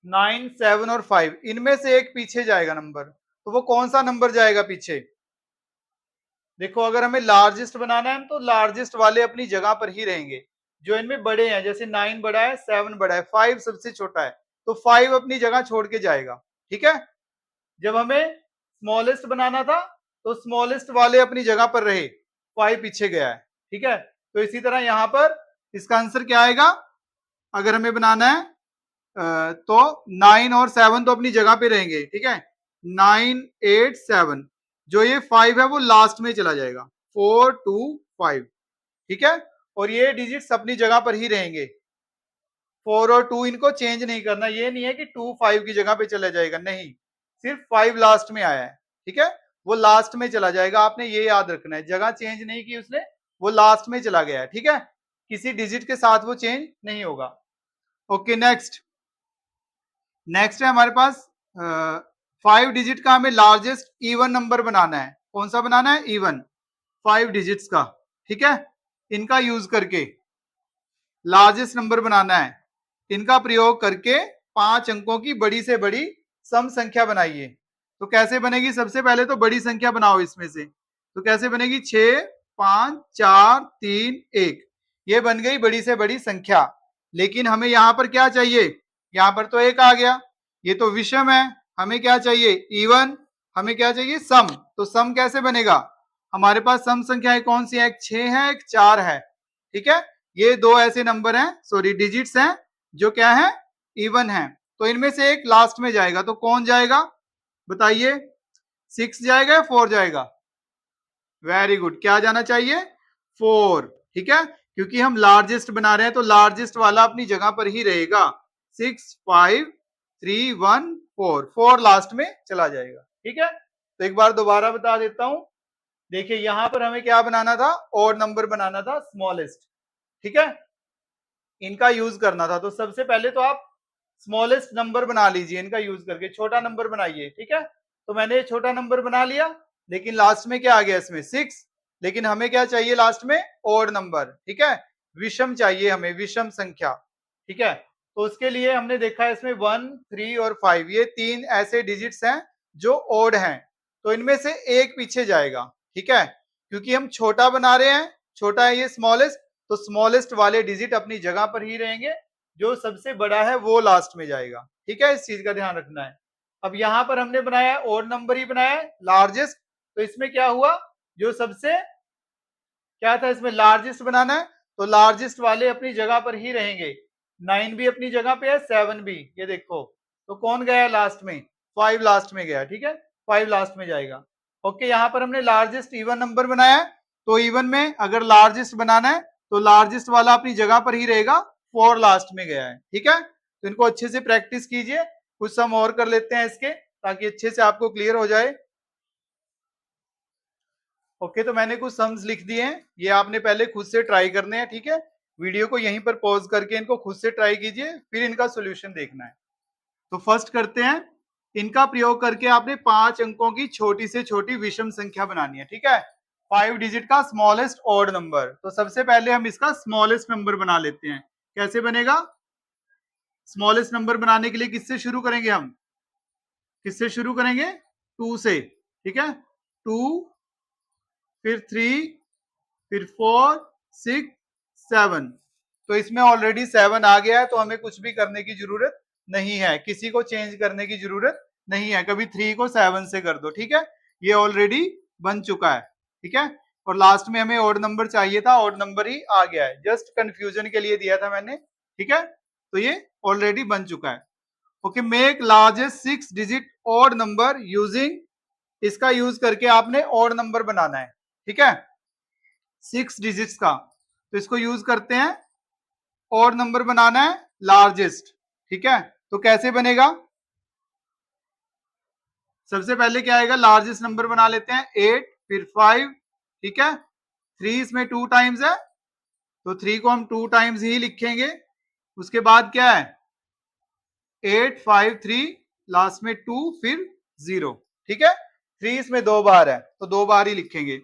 9 7 और 5, इनमें से एक पीछे जाएगा नंबर, तो वो कौन सा नंबर जाएगा पीछे, देखो अगर हमें लार्जेस्ट बनाना है तो लार्जेस्ट वाले अपनी जगह पर ही रहेंगे। जो इनमें बड़े हैं, जैसे 9 बड़ा है, 7 बड़ा है, 5 सबसे छोटा है, तो 5 अपनी जगह छोड़ के जाएगा, ठीक है। जब हमें स्मॉलेस्ट बनाना था तो स्मॉलेस्ट वाले अपनी जगह पर रहे, 5 पीछे गया है, ठीक है। तो इसी तरह यहाँ पर इसका आंसर क्या आएगा, अगर हमें बनाना है तो 9 और 7 तो अपनी जगह पे रहेंगे, ठीक है। 9 8 7, जो ये 5 है वो लास्ट में चला जाएगा, 4 2 5, ठीक है। और ये डिजिट्स अपनी जगह पर ही रहेंगे, 4 और 2 इनको चेंज नहीं करना। ये नहीं है कि 2 5 की जगह पे चला जाएगा, नहीं, सिर्फ 5 लास्ट में आया है, ठीक है। वो लास्ट में चला जाएगा, आपने ये याद रखना है, जगह चेंज नहीं की उसने, वो लास्ट में चला गया है, ठीक है। किसी डिजिट के साथ वो चेंज नहीं होगा। ओके, नेक्स्ट नेक्स्ट है हमारे पास 5 डिजिट का हमें लार्जेस्ट इवन नंबर बनाना है। कौन सा बनाना है, इवन, 5 डिजिट्स का, ठीक है। इनका यूज करके लार्जेस्ट नंबर बनाना है। इनका प्रयोग करके 5 अंकों की बड़ी से बड़ी सम संख्या बनाइए। तो कैसे बनेगी, सबसे पहले तो बड़ी संख्या बनाओ इसमें से। तो कैसे बनेगी, 6 5 4 3 1, ये बन गई बड़ी से बड़ी संख्या। लेकिन हमें यहाँ पर क्या चाहिए, यहाँ पर तो 1 आ गया, ये तो विषम है, हमें क्या चाहिए, इवन, हमें क्या चाहिए, सम। तो सम कैसे बनेगा, हमारे पास सम संख्याएं कौन सी है, एक 6 है, एक 4 है, ठीक है। ये दो ऐसे नंबर हैं, सॉरी डिजिट्स हैं, जो क्या है, इवन है। तो इनमें से एक लास्ट में जाएगा, तो कौन जाएगा बताइए, 6 जाएगा या 4 जाएगा, वेरी गुड, क्या जाना चाहिए, 4, ठीक है। क्योंकि हम लार्जेस्ट बना रहे हैं तो लार्जेस्ट वाला अपनी जगह पर ही रहेगा, 65314, 4 लास्ट में चला जाएगा। ठीक है, तो एक बार दोबारा बता देता हूं। देखिए यहां पर हमें क्या बनाना था, ऑड नंबर बनाना था, स्मॉलेस्ट। ठीक है, इनका यूज करना था। तो सबसे पहले तो आप स्मॉलेस्ट नंबर बना लीजिए, इनका यूज करके छोटा नंबर बनाइए। ठीक है, तो मैंने छोटा नंबर बना लिया, लेकिन लास्ट में क्या आ गया इसमें 6, लेकिन हमें क्या चाहिए लास्ट में, ओड नंबर। ठीक है, विषम चाहिए हमें, विषम संख्या। ठीक है, तो उसके लिए हमने देखा है इसमें 1, 3 और 5, ये 3 ऐसे डिजिट्स हैं जो ओड हैं, तो इनमें से एक पीछे जाएगा। ठीक है, क्योंकि हम छोटा बना रहे हैं, छोटा है ये स्मॉलेस्ट, तो स्मॉलेस्ट वाले डिजिट अपनी जगह पर ही रहेंगे, जो सबसे बड़ा है वो लास्ट में जाएगा। ठीक है, इस चीज का ध्यान रखना है। अब यहां पर हमने बनाया ओड नंबर ही बनाया है, लार्जेस्ट, तो इसमें क्या हुआ, जो सबसे क्या था इसमें लार्जेस्ट बनाना है, तो लार्जेस्ट वाले अपनी जगह पर ही रहेंगे। 9 भी अपनी जगह पे है, 7 भी, ये देखो, तो कौन गया लास्ट में, 5 लास्ट में गया। ठीक है, 5 लास्ट में जाएगा। ओके, यहाँ पर हमने लार्जेस्ट इवन नंबर बनाया है, तो इवन में अगर लार्जेस्ट बनाना है तो लार्जेस्ट वाला अपनी जगह पर ही रहेगा, 4 लास्ट में गया है। ठीक है, तो इनको अच्छे से प्रैक्टिस कीजिए, कुछ सम और कर लेते हैं इसके, ताकि अच्छे से आपको क्लियर हो जाए। ओके, तो मैंने कुछ सम्स लिख दिए हैं, ये आपने पहले खुद से ट्राई करने हैं। ठीक है, वीडियो को यहीं पर पॉज करके इनको खुद से ट्राई कीजिए, फिर इनका सोल्यूशन देखना है। तो फर्स्ट करते हैं, इनका प्रयोग करके आपने 5 अंकों की छोटी से छोटी विषम संख्या बनानी है। ठीक है, 5 डिजिट का स्मॉलेस्ट ऑड नंबर। तो सबसे पहले हम इसका स्मॉलेस्ट नंबर बना लेते हैं। कैसे बनेगा, स्मॉलेस्ट नंबर बनाने के लिए किससे शुरू करेंगे, हम किससे शुरू करेंगे, 2 से। ठीक है, 2, फिर 3, फिर 4, 6, 7, तो इसमें ऑलरेडी 7 आ गया है, तो हमें कुछ भी करने की जरूरत नहीं है, किसी को चेंज करने की जरूरत नहीं है। कभी 3 को 7 से कर दो। ठीक है, ये ऑलरेडी बन चुका है। ठीक है, और लास्ट में हमें ऑड नंबर चाहिए था, ऑड नंबर ही आ गया है, जस्ट कंफ्यूजन के लिए दिया था मैंने। ठीक है, तो ये ऑलरेडी बन चुका है। Okay, make largest 6 digit odd number using, इसका यूज करके आपने ऑड नंबर बनाना है। ठीक है, 6 डिजिट्स का, तो इसको यूज करते हैं, और नंबर बनाना है लार्जेस्ट। ठीक है, तो कैसे बनेगा, सबसे पहले क्या आएगा, लार्जेस्ट नंबर बना लेते हैं 8, फिर 5। ठीक है, 3 इसमें 2 टाइम्स है, तो 3 को हम 2 टाइम्स ही लिखेंगे। उसके बाद क्या है, 8, 5, 3, लास्ट में 2, फिर 0। ठीक है, 3 इसमें 2 बार है, तो 2 बार ही लिखेंगे।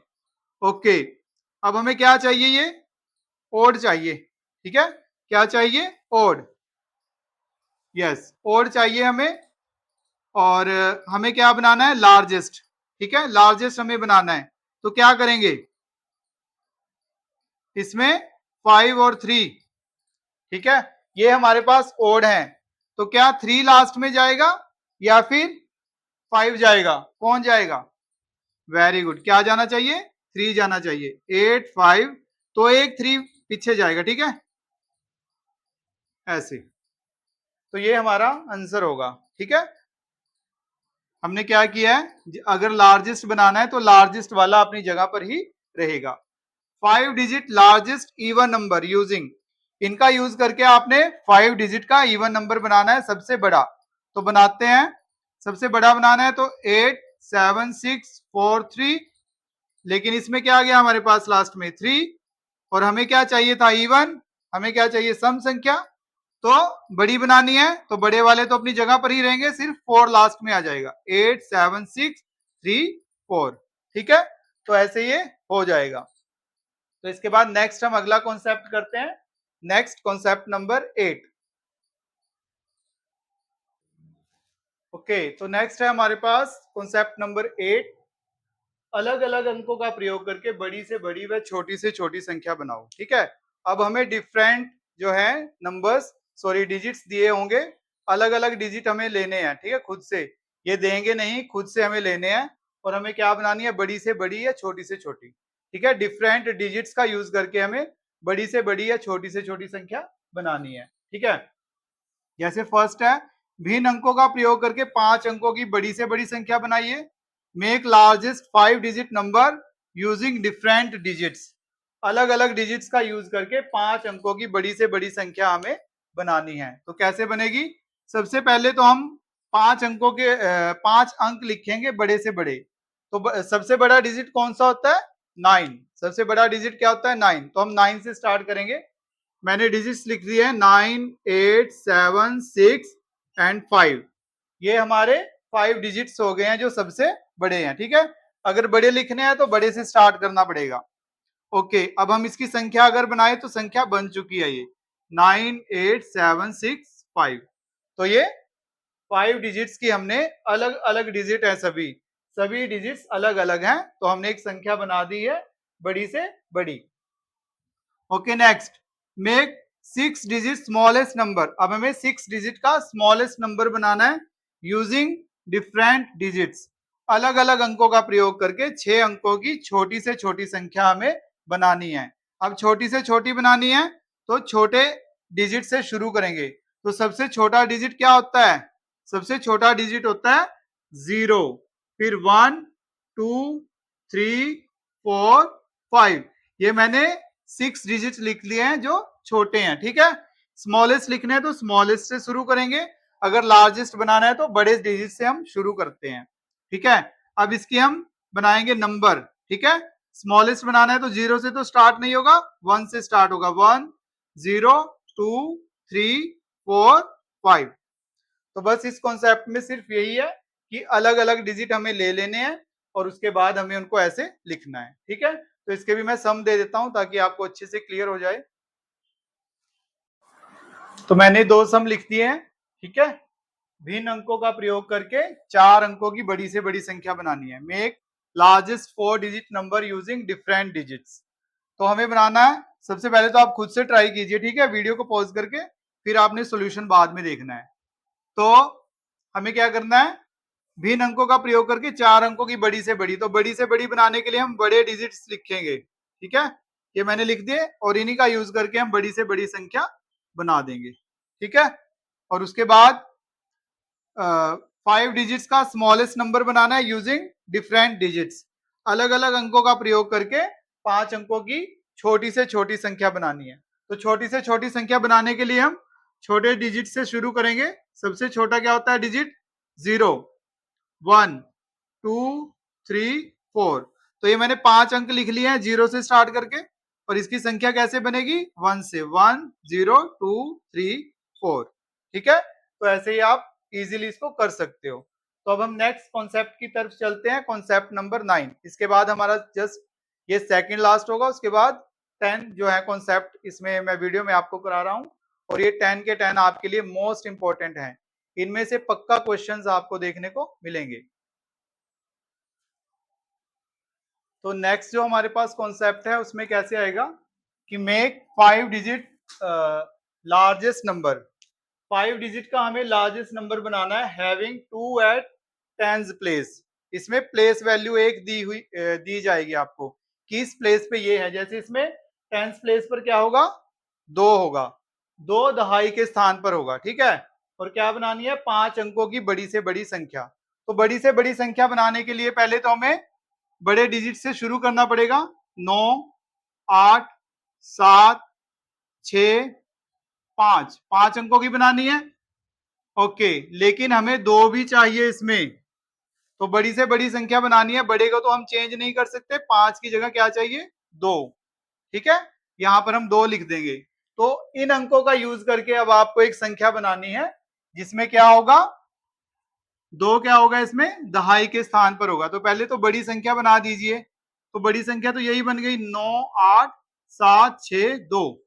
ओके, अब हमें क्या चाहिए, ये ओड चाहिए। ठीक है, क्या चाहिए, ओड, यस, ओड चाहिए हमें, और हमें क्या बनाना है, लार्जेस्ट। ठीक है, लार्जेस्ट हमें बनाना है, तो क्या करेंगे, इसमें 5 और 3। ठीक है, ये हमारे पास ओड है, तो क्या 3 लास्ट में जाएगा या फिर 5 जाएगा, कौन जाएगा, वेरी गुड, क्या जाना चाहिए, 3 जाना चाहिए। 8, 5, तो एक 3 पीछे जाएगा। ठीक है, ऐसे, तो ये हमारा आंसर होगा। ठीक है, हमने क्या किया है, अगर लार्जेस्ट बनाना है तो लार्जेस्ट वाला अपनी जगह पर ही रहेगा। 5 digit largest even number using, इनका यूज करके आपने 5 डिजिट का इवन नंबर बनाना है, सबसे बड़ा। तो बनाते हैं, सबसे बड़ा बनाना है, तो 8, 7, 6, 4, 3, लेकिन इसमें क्या आ गया हमारे पास लास्ट में 3, और हमें क्या चाहिए था, इवन, हमें क्या चाहिए, सम संख्या, तो बड़ी बनानी है, तो बड़े वाले तो अपनी जगह पर ही रहेंगे, सिर्फ 4 लास्ट में आ जाएगा, 8, 7, 6, 3, 4। ठीक है, तो ऐसे ये हो जाएगा। तो इसके बाद नेक्स्ट हम अगला कॉन्सेप्ट करते हैं, नेक्स्ट कॉन्सेप्ट नंबर 8। ओके, तो नेक्स्ट है हमारे पास कॉन्सेप्ट नंबर 8, अलग अलग अंकों का प्रयोग करके बड़ी से बड़ी व छोटी से छोटी संख्या बनाओ। ठीक है, अब हमें डिफरेंट जो है नंबर्स, सॉरी डिजिट्स दिए होंगे, अलग अलग डिजिट हमें लेने हैं। ठीक है, खुद से ये देंगे नहीं, खुद से हमें लेने हैं, और हमें क्या बनानी है, बड़ी से बड़ी या छोटी से छोटी। ठीक है, डिफरेंट डिजिट्स का यूज करके हमें बड़ी से बड़ी या छोटी से छोटी संख्या बनानी है। ठीक है, जैसे फर्स्ट है, भिन्न अंकों का प्रयोग करके 5 अंकों की बड़ी से बड़ी संख्या बनाइए। Make largest 5 digit number using different digits, अलग अलग डिजिट्स का यूज करके 5 अंकों की बड़ी से बड़ी संख्या हमें बनानी है। तो कैसे बनेगी? सबसे पहले तो हम 5 अंकों के 5 अंक लिखेंगे बड़े से बड़े। तो सबसे बड़ा डिजिट कौन सा होता है? 9। सबसे बड़ा डिजिट क्या होता है? 9। तो हम 9 से स्टार्ट करेंगे। मैंने डिजिट्स लिख दिए हैं 9, 8, 7, 6 एंड 5। ये हमारे 5 डिजिट्स हो गए हैं जो सबसे बड़े हैं। ठीक है, अगर बड़े लिखने हैं तो बड़े से स्टार्ट करना पड़ेगा। ओके, अब हम इसकी संख्या अगर बनाए तो संख्या बन चुकी है ये 9, 8, 7, 6, 5। तो ये 5 डिजिट्स की हमने अलग अलग डिजिट है, सभी डिजिट्स अलग अलग हैं, तो हमने एक संख्या बना दी है बड़ी से बड़ी। Okay, next, make 6 digit smallest number. अब हमें 6 डिजिट का स्मॉलेस्ट नंबर बनाना है यूजिंग डिफरेंट डिजिट्स। अलग अलग अंकों का प्रयोग करके 6 अंकों की छोटी से छोटी संख्या हमें बनानी है। अब छोटी से छोटी बनानी है तो छोटे डिजिट से शुरू करेंगे। तो सबसे छोटा डिजिट क्या होता है? सबसे छोटा डिजिट होता है 0, फिर 1, 2, 3, 4, 5। ये मैंने 6 डिजिट लिख लिए हैं जो छोटे हैं। ठीक है, स्मॉलेस्ट लिखने हैं तो स्मॉलेस्ट से शुरू करेंगे, अगर लार्जेस्ट बनाना है तो बड़े डिजिट से हम शुरू करते हैं। ठीक है, अब इसकी हम बनाएंगे नंबर। ठीक है, स्मॉलेस्ट बनाना है तो 0 से तो स्टार्ट नहीं होगा, 1 से स्टार्ट होगा। 1, 0, 2, 3, 4, 5। तो बस इस कॉन्सेप्ट में सिर्फ यही है कि अलग अलग डिजिट हमें ले लेने हैं और उसके बाद हमें उनको ऐसे लिखना है। ठीक है, तो इसके भी मैं सम दे देता हूं ताकि आपको अच्छे से क्लियर हो जाए। तो मैंने 2 सम लिख दिए हैं। ठीक है, भिन्न अंकों का प्रयोग करके 4 अंकों की बड़ी से बड़ी संख्या बनानी है। Make largest 4 digit number using different digits. तो हमें बनाना है, सबसे पहले तो आप खुद से ट्राई कीजिए। ठीक है, वीडियो को पॉज करके फिर आपने सॉल्यूशन बाद में देखना है। तो हमें क्या करना है? भिन्न अंकों का प्रयोग करके 4 अंकों की बड़ी से बड़ी। तो बड़ी से बड़ी बनाने के लिए हम बड़े डिजिट्स लिखेंगे। ठीक है, ये मैंने लिख दिए और इन्हीं का यूज करके हम बड़ी से बड़ी संख्या बना देंगे। ठीक है, और उसके बाद 5 डिजिट्स का स्मॉलेस्ट नंबर बनाना है यूजिंग डिफरेंट डिजिट्स। अलग अलग अंकों का प्रयोग करके 5 अंकों की छोटी से छोटी संख्या बनानी है। तो छोटी से छोटी संख्या बनाने के लिए हम छोटे डिजिट से शुरू करेंगे। सबसे छोटा क्या होता है डिजिट? 0, 1, 2, 3, 4। तो ये मैंने 5 अंक लिख लिए हैं 0 से स्टार्ट करके। और इसकी संख्या कैसे बनेगी? 1 से। 1, 0, 2, 3, 4। ठीक है, तो ऐसे ही आप इजीली इसको कर सकते हो। तो अब हम नेक्स्ट कॉन्सेप्ट की तरफ चलते हैं, कॉन्सेप्ट नंबर 9। इसके बाद हमारा जस्ट ये सेकंड लास्ट होगा, उसके बाद 10 जो है कॉन्सेप्ट इसमें मैं वीडियो में आपको करा रहा हूं। और ये 10 के 10 आपके लिए मोस्ट इंपॉर्टेंट है, इनमें से पक्का क्वेश्चंस आपको देखने को मिलेंगे। तो नेक्स्ट जो हमारे पास कॉन्सेप्ट है उसमें कैसे आएगा कि make 5 digit largest number. 5 digit का हमें लार्जेस्ट नंबर बनाना है हैविंग 2 एट टेंस प्लेस। इसमें प्लेस वैल्यू एक दी जाएगी आपको कि इस प्लेस पे ये है। जैसे इसमें टेंस प्लेस पर क्या होगा? 2 होगा, 2 दहाई के स्थान पर होगा। ठीक है, और क्या बनानी है? 5 अंकों की बड़ी से बड़ी संख्या। तो बड़ी से बड़ी संख्या बनाने के लिए पहले तो हमें बड़े डिजिट से शुरू करना पड़ेगा। 9, 8, 7, 6, 5। 5 अंकों की बनानी है। ओके, लेकिन हमें 2 भी चाहिए इसमें। तो बड़ी से बड़ी संख्या बनानी है, बड़े को तो हम चेंज नहीं कर सकते, 5 की जगह क्या चाहिए? 2। ठीक है, यहां पर हम 2 लिख देंगे। तो इन अंकों का यूज करके अब आपको एक संख्या बनानी है जिसमें क्या होगा? 2 क्या होगा इसमें? दहाई के स्थान पर होगा। तो पहले तो बड़ी संख्या बना दीजिए। तो बड़ी संख्या तो यही बन गई 9, 8, 7, 6, 2।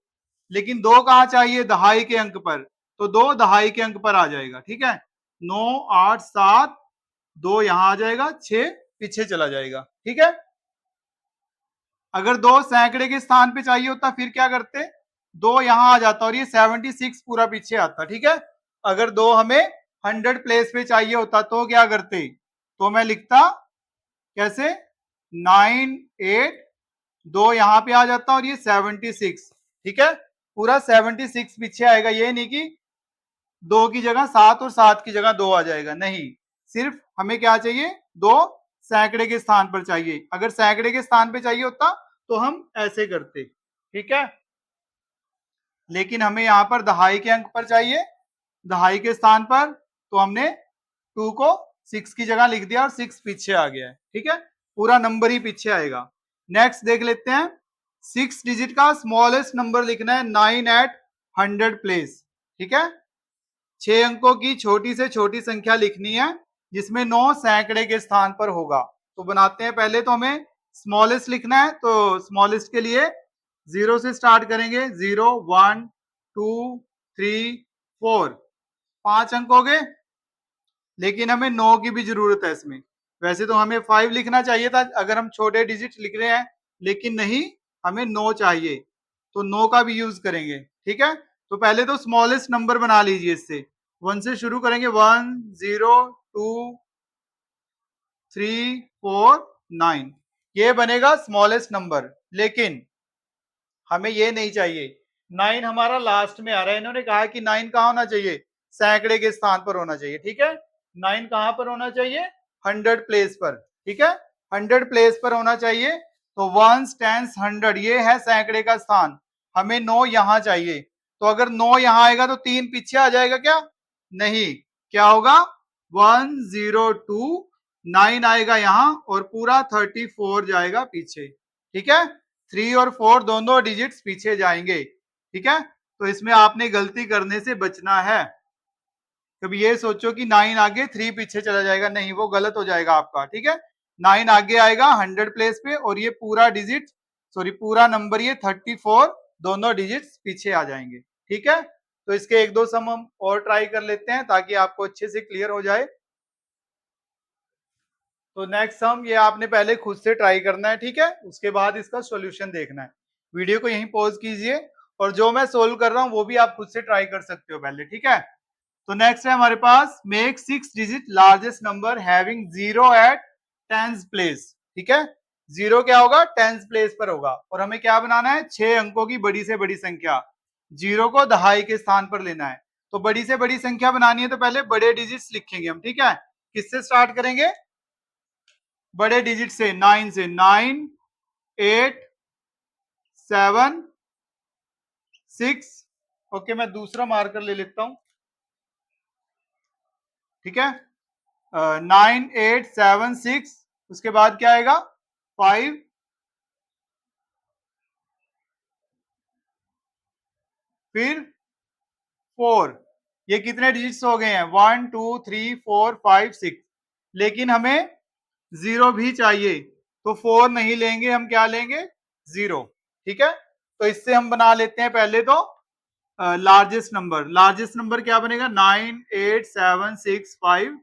लेकिन 2 कहाँ चाहिए? दहाई के अंक पर। तो 2 दहाई के अंक पर आ जाएगा। ठीक है, 9, 8, 7, 2 यहां आ जाएगा, 6 पीछे चला जाएगा। ठीक है, अगर 2 सैकड़े के स्थान पे चाहिए होता फिर क्या करते? 2 यहां आ जाता और ये 76 पूरा पीछे आता। ठीक है, अगर 2 हमें 100 प्लेस पे चाहिए होता तो क्या करते? तो मैं लिखता कैसे? 9, 8, 2 यहां पे आ जाता और ये 76। ठीक है, पूरा 76 पीछे आएगा। ये नहीं कि 2 की जगह 7 और 7 की जगह 2 आ जाएगा, नहीं। सिर्फ हमें क्या चाहिए? 2 सैकड़े के स्थान पर चाहिए। अगर सैकड़े के स्थान पे चाहिए होता तो हम ऐसे करते। ठीक है, लेकिन हमें यहाँ पर दहाई के अंक पर चाहिए, दहाई के स्थान पर, तो हमने 2 को 6 की जगह लिख दिया और 6 पीछे आ गया है। ठीक है, पूरा नंबर ही पीछे आएगा। नेक्स्ट देख लेते हैं, 6 डिजिट का स्मॉलेस्ट नंबर लिखना है 9 एट 100 प्लेस। ठीक है, 6 अंकों की छोटी से छोटी संख्या लिखनी है जिसमें 9 सैकड़े के स्थान पर होगा। तो बनाते हैं, पहले तो हमें स्मॉलेस्ट लिखना है, तो स्मॉलेस्ट के लिए 0 से स्टार्ट करेंगे। 0 1 2 3 4, 5 अंक हो गए, लेकिन हमें 9 की भी जरूरत है इसमें। वैसे तो हमें 5 लिखना चाहिए था अगर हम छोटे डिजिट लिख रहे हैं, लेकिन नहीं, हमें 9 चाहिए, तो 9 का भी यूज करेंगे। ठीक है, तो पहले तो स्मॉलेस्ट नंबर बना लीजिए, इससे 1 से शुरू करेंगे। 1 0 2 3 4 9, ये बनेगा स्मॉलेस्ट नंबर। लेकिन हमें ये नहीं चाहिए, 9 हमारा लास्ट में आ रहा है। इन्होंने कहा कि 9 कहाँ होना चाहिए, सैकड़े के स्थान पर होना चाहिए। ठीक है, 9 कहाँ पर होना चाहिए, 100 प्लेस पर। ठीक है, 100 प्लेस पर होना चाहिए। तो 1 10 100, ये है सैकड़े का स्थान, हमें 9 यहाँ चाहिए। तो अगर 9 यहाँ आएगा तो 3 पीछे आ जाएगा क्या, नहीं, क्या होगा, 1 0 2 9 आएगा यहाँ और पूरा 34 जाएगा पीछे। ठीक है, 3 और 4 दोनों डिजिट्स पीछे जाएंगे। ठीक है, तो इसमें आपने गलती करने से बचना है। कभी ये सोचो कि 9 आगे 3 पीछे चला जाएगा, नहीं, वो गलत हो जाएगा आपका। ठीक है, 9 आगे आएगा 100 प्लेस पे और ये पूरा डिजिट, सॉरी पूरा नंबर, ये 34 दोनों डिजिट्स पीछे आ जाएंगे। ठीक है, तो इसके एक दो सम हम और ट्राई कर लेते हैं ताकि आपको अच्छे से क्लियर हो जाए। तो नेक्स्ट सम ये आपने पहले खुद से ट्राई करना है। ठीक है, उसके बाद इसका सॉल्यूशन देखना है। वीडियो को यहीं पॉज कीजिए और जो मैं सोल्व कर रहा हूं वो भी आप खुद से ट्राई कर सकते हो पहले। ठीक है, तो नेक्स्ट है हमारे पास, make 6 digit largest number having 0 at 10th प्लेस। ठीक है, 0 क्या होगा, 10th प्लेस पर होगा और हमें क्या बनाना है, 6 अंकों की बड़ी से बड़ी संख्या। 0 को दहाई के स्थान पर लेना है, तो बड़ी से बड़ी संख्या बनानी है तो पहले बड़े डिजिट्स लिखेंगे हम। ठीक है, किससे स्टार्ट करेंगे, बड़े डिजिट से, 9 से। 9 8 7 6, ओके, मैं दूसरा मार्कर ले लेता हूं। ठीक है, 9 8 7 6, उसके बाद क्या आएगा, 5, फिर 4। ये कितने डिजिट्स हो गए हैं, 1 2 3 4 5 6, लेकिन हमें 0 भी चाहिए, तो 4 नहीं लेंगे, हम क्या लेंगे, 0। ठीक है, तो इससे हम बना लेते हैं पहले तो लार्जेस्ट नंबर। लार्जेस्ट नंबर क्या बनेगा, 9 8 7 6 5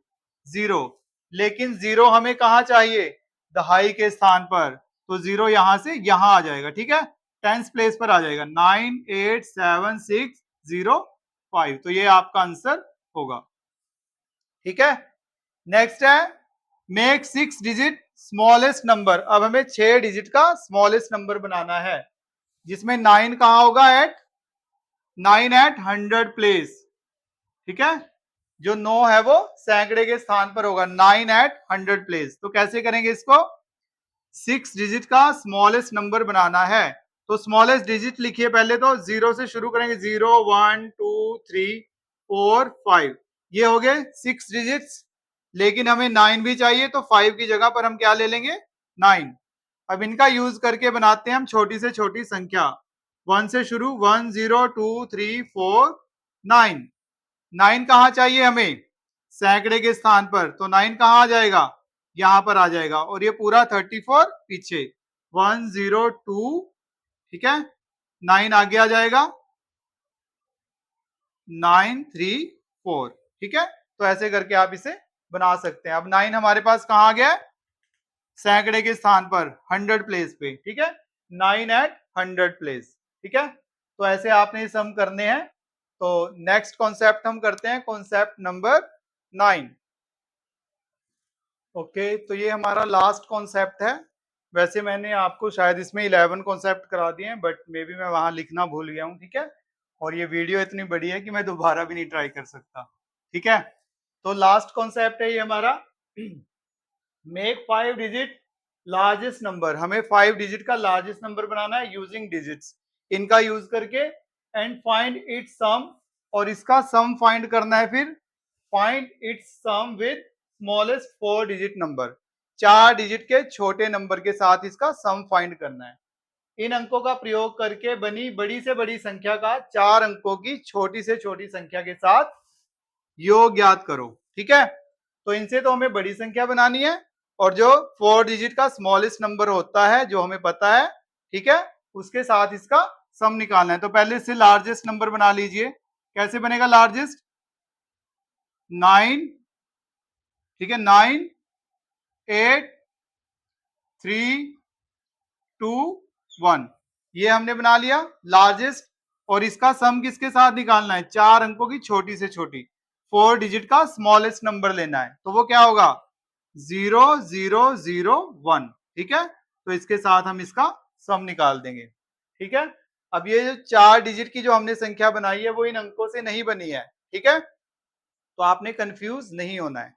0, लेकिन 0 हमें कहाँ चाहिए, दहाई के स्थान पर, तो 0 यहां से यहां आ जाएगा। ठीक है, 10th प्लेस पर आ जाएगा, 9 8 7 6 0 5, तो ये आपका आंसर होगा। ठीक है, नेक्स्ट है, मेक 6 डिजिट स्मॉलेस्ट नंबर। अब हमें 6 डिजिट का स्मॉलेस्ट नंबर बनाना है जिसमें 9 कहाँ होगा, एट 9 एट 100 प्लेस। ठीक है, जो 9 है वो सैकड़े के स्थान पर होगा, 9 एट 100 प्लेस। तो कैसे करेंगे इसको, 6 डिजिट का स्मॉलेस्ट नंबर बनाना है, तो स्मॉलेस्ट डिजिट लिखिए पहले तो, 0 से शुरू करेंगे। 0 1 2 3 4 5, ये हो गए 6 डिजिट्स, लेकिन हमें 9 भी चाहिए, तो 5 की जगह पर हम क्या ले लेंगे, 9। अब इनका यूज करके बनाते हैं हम छोटी से छोटी संख्या। 1 से शुरू, 1 0 2 3 4 9। 9 कहाँ चाहिए हमें, सैकड़े के स्थान पर, तो 9 कहाँ आ जाएगा, यहां पर आ जाएगा और ये पूरा 34 पीछे। 1 0 2, ठीक है, 9 आगे आ जाएगा, 9 3 4। ठीक है, तो ऐसे करके आप इसे बना सकते हैं। अब 9 हमारे पास कहाँ आ गया, सैकड़े के स्थान पर 100 प्लेस पे। ठीक है, 9 एट 100 प्लेस। ठीक है, तो ऐसे आपने सम करने हैं। तो नेक्स्ट कॉन्सेप्ट हम करते हैं, कॉन्सेप्ट नंबर 9। ओके, तो ये हमारा लास्ट कॉन्सेप्ट है। वैसे मैंने आपको शायद इसमें 11 कॉन्सेप्ट करा दिए हैं, बट मे बी मैं वहां लिखना भूल गया हूँ। ठीक है, और ये वीडियो इतनी बड़ी है कि मैं दोबारा भी नहीं ट्राई कर सकता। ठीक है, तो लास्ट कॉन्सेप्ट है ये हमारा, मेक 5 डिजिट लार्जेस्ट नंबर। हमें 5 डिजिट का लार्जेस्ट नंबर बनाना है यूजिंग डिजिट्स। इनका यूज करके एंड फाइंड इट्स सम, और इसका सम फाइंड करना है। फिर find its sum with smallest 4 digit number, 4 digit के छोटे नंबर के साथ इसका सम फाइंड करना है। इन अंकों का प्रयोग करके बनी बड़ी से बड़ी संख्या का 4 अंकों की छोटी से छोटी संख्या के साथ योग ज्ञात करो। ठीक है, तो इनसे तो हमें बड़ी संख्या बनानी है, और जो 4 डिजिट का स्मॉलेस्ट नंबर होता है जो हमें पता है, ठीक है, उसके साथ इसका सम निकालना है। तो पहले इससे लार्जेस्ट नंबर बना लीजिए। कैसे बनेगा लार्जेस्ट? 9, ठीक है, 9, 8, 3, 2, 1, ये हमने बना लिया लार्जेस्ट। और इसका सम किसके साथ निकालना है? 4 अंकों की छोटी से छोटी, 4 डिजिट का स्मॉलेस्ट नंबर लेना है। तो वो क्या होगा? 0, 0, 0, 1। ठीक है, तो इसके साथ हम इसका सम निकाल देंगे। ठीक है, अब ये जो 4 डिजिट की जो हमने संख्या बनाई है वो इन अंकों से नहीं बनी है। ठीक है, तो आपने कंफ्यूज नहीं होना है।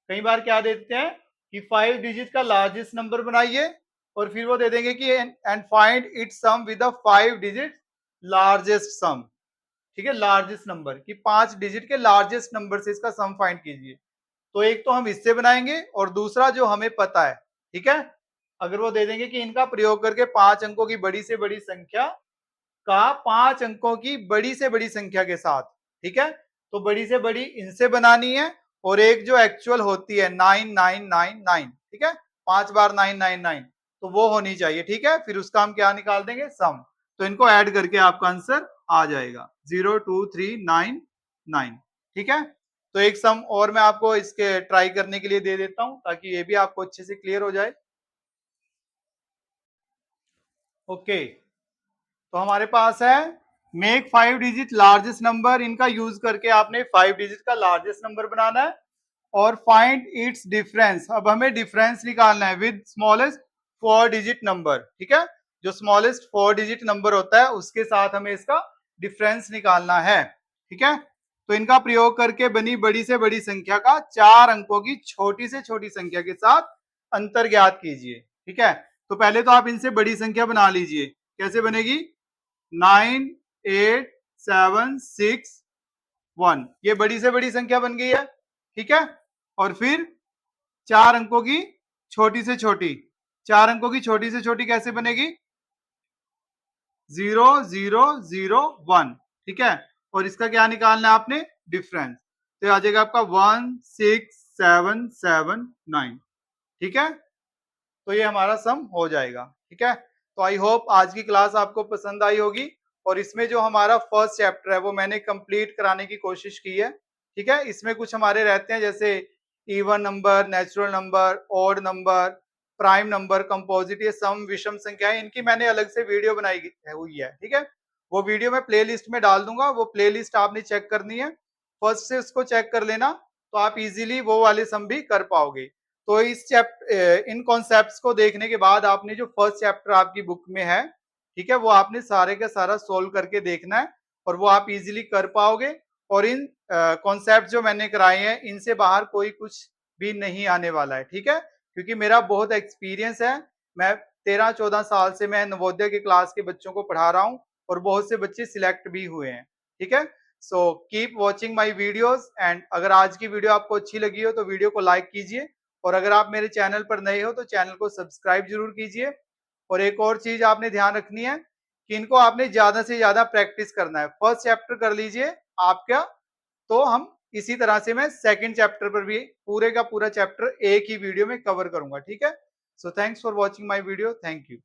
कई बार क्या देते हैं कि 5 डिजिट का लार्जेस्ट नंबर बनाइए, और फिर वो दे देंगे कि and find its sum with the 5 digit largest sum. ठीक है, लार्जेस्ट नंबर कि 5 डिजिट के लार्जेस्ट नंबर से इसका सम फाइंड कीजिए। तो एक तो हम इससे बनाएंगे, और दूसरा जो हमें पता है। ठीक है, अगर वो दे देंगे कि इनका प्रयोग करके 5 अंकों की बड़ी से बड़ी संख्या का 5 अंकों की बड़ी से बड़ी संख्या के साथ, ठीक है, तो बड़ी से बड़ी इनसे बनानी है, और एक जो एक्चुअल होती है 9999, ठीक है, 5 बार 999, तो वो होनी चाहिए। ठीक है, फिर उसका हम क्या निकाल देंगे? सम। तो इनको ऐड करके आपका आंसर आ जाएगा 02399। ठीक है, तो एक सम और मैं आपको इसके ट्राई करने के लिए दे देता हूं, ताकि ये भी आपको अच्छे से क्लियर हो जाए। ओके, तो हमारे पास है मेक 5 डिजिट लार्जेस्ट नंबर। इनका यूज करके आपने 5 डिजिट का लार्जेस्ट नंबर बनाना है, और फाइंड इट्स डिफरेंस। अब हमें डिफरेंस निकालना है विद स्मॉलेस्ट 4 डिजिट नंबर। ठीक है, जो स्मॉलेस्ट 4 डिजिट नंबर होता है उसके साथ हमें इसका डिफरेंस निकालना है। ठीक है, तो इनका प्रयोग करके बनी बड़ी से बड़ी संख्या का 4 अंकों की छोटी से छोटी संख्या के साथ अंतर ज्ञात कीजिए। ठीक है, तो पहले तो आप इनसे बड़ी संख्या बना लीजिए। कैसे बनेगी? 9, 8, 7, 6, 1, ये बड़ी से बड़ी संख्या बन गई है। ठीक है, और फिर 4 अंकों की छोटी से छोटी, 4 अंकों की छोटी से छोटी कैसे बनेगी? 0, 0, 0, 1। ठीक है, और इसका क्या निकालना है आपने? डिफरेंस। तो आ जाएगा आपका 16779। ठीक है, तो ये हमारा सम हो जाएगा। ठीक है, तो आई होप आज की क्लास आपको पसंद आई होगी, और इसमें जो हमारा फर्स्ट चैप्टर है वो मैंने कंप्लीट कराने की कोशिश की है। ठीक है, इसमें कुछ हमारे रहते हैं जैसे even number, natural number, odd number, prime number, composite, ये सम, विषम संख्याएं, इनकी मैंने अलग से वीडियो बनाई हुई है। ठीक है, वो वीडियो मैं प्लेलिस्ट में डाल दूंगा, वो प्लेलिस्ट आपने चेक करनी है। फर्स्ट से उसको चेक कर लेना, तो आप इजीली वो वाले सम भी कर पाओगे। तो इस इन कॉन्सेप्ट्स को देखने के बाद आपने जो फर्स्ट चैप्टर आपकी बुक में है, ठीक है, वो आपने सारे का सारा सोल्व करके देखना है, और वो आप इजीली कर पाओगे। और इन कॉन्सेप्ट जो मैंने कराए हैं इनसे बाहर कोई कुछ भी नहीं आने वाला है। ठीक है, क्योंकि मेरा बहुत एक्सपीरियंस है, मैं 13-14 साल से मैं नवोदय के क्लास के बच्चों को पढ़ा रहा हूँ, और बहुत से बच्चे सिलेक्ट भी हुए हैं। ठीक है, so keep watching my videos, and अगर आज की वीडियो आपको अच्छी लगी हो तो वीडियो को लाइक कीजिए, और अगर आप मेरे चैनल पर नए हो तो चैनल को सब्सक्राइब जरूर कीजिए। और एक और चीज आपने ध्यान रखनी है कि इनको आपने ज्यादा से ज्यादा प्रैक्टिस करना है। फर्स्ट चैप्टर कर लीजिए आपका, तो हम इसी तरह से मैं सेकंड चैप्टर पर भी पूरे का पूरा चैप्टर एक ही वीडियो में कवर करूंगा। ठीक है, so thanks for watching my video, thank you.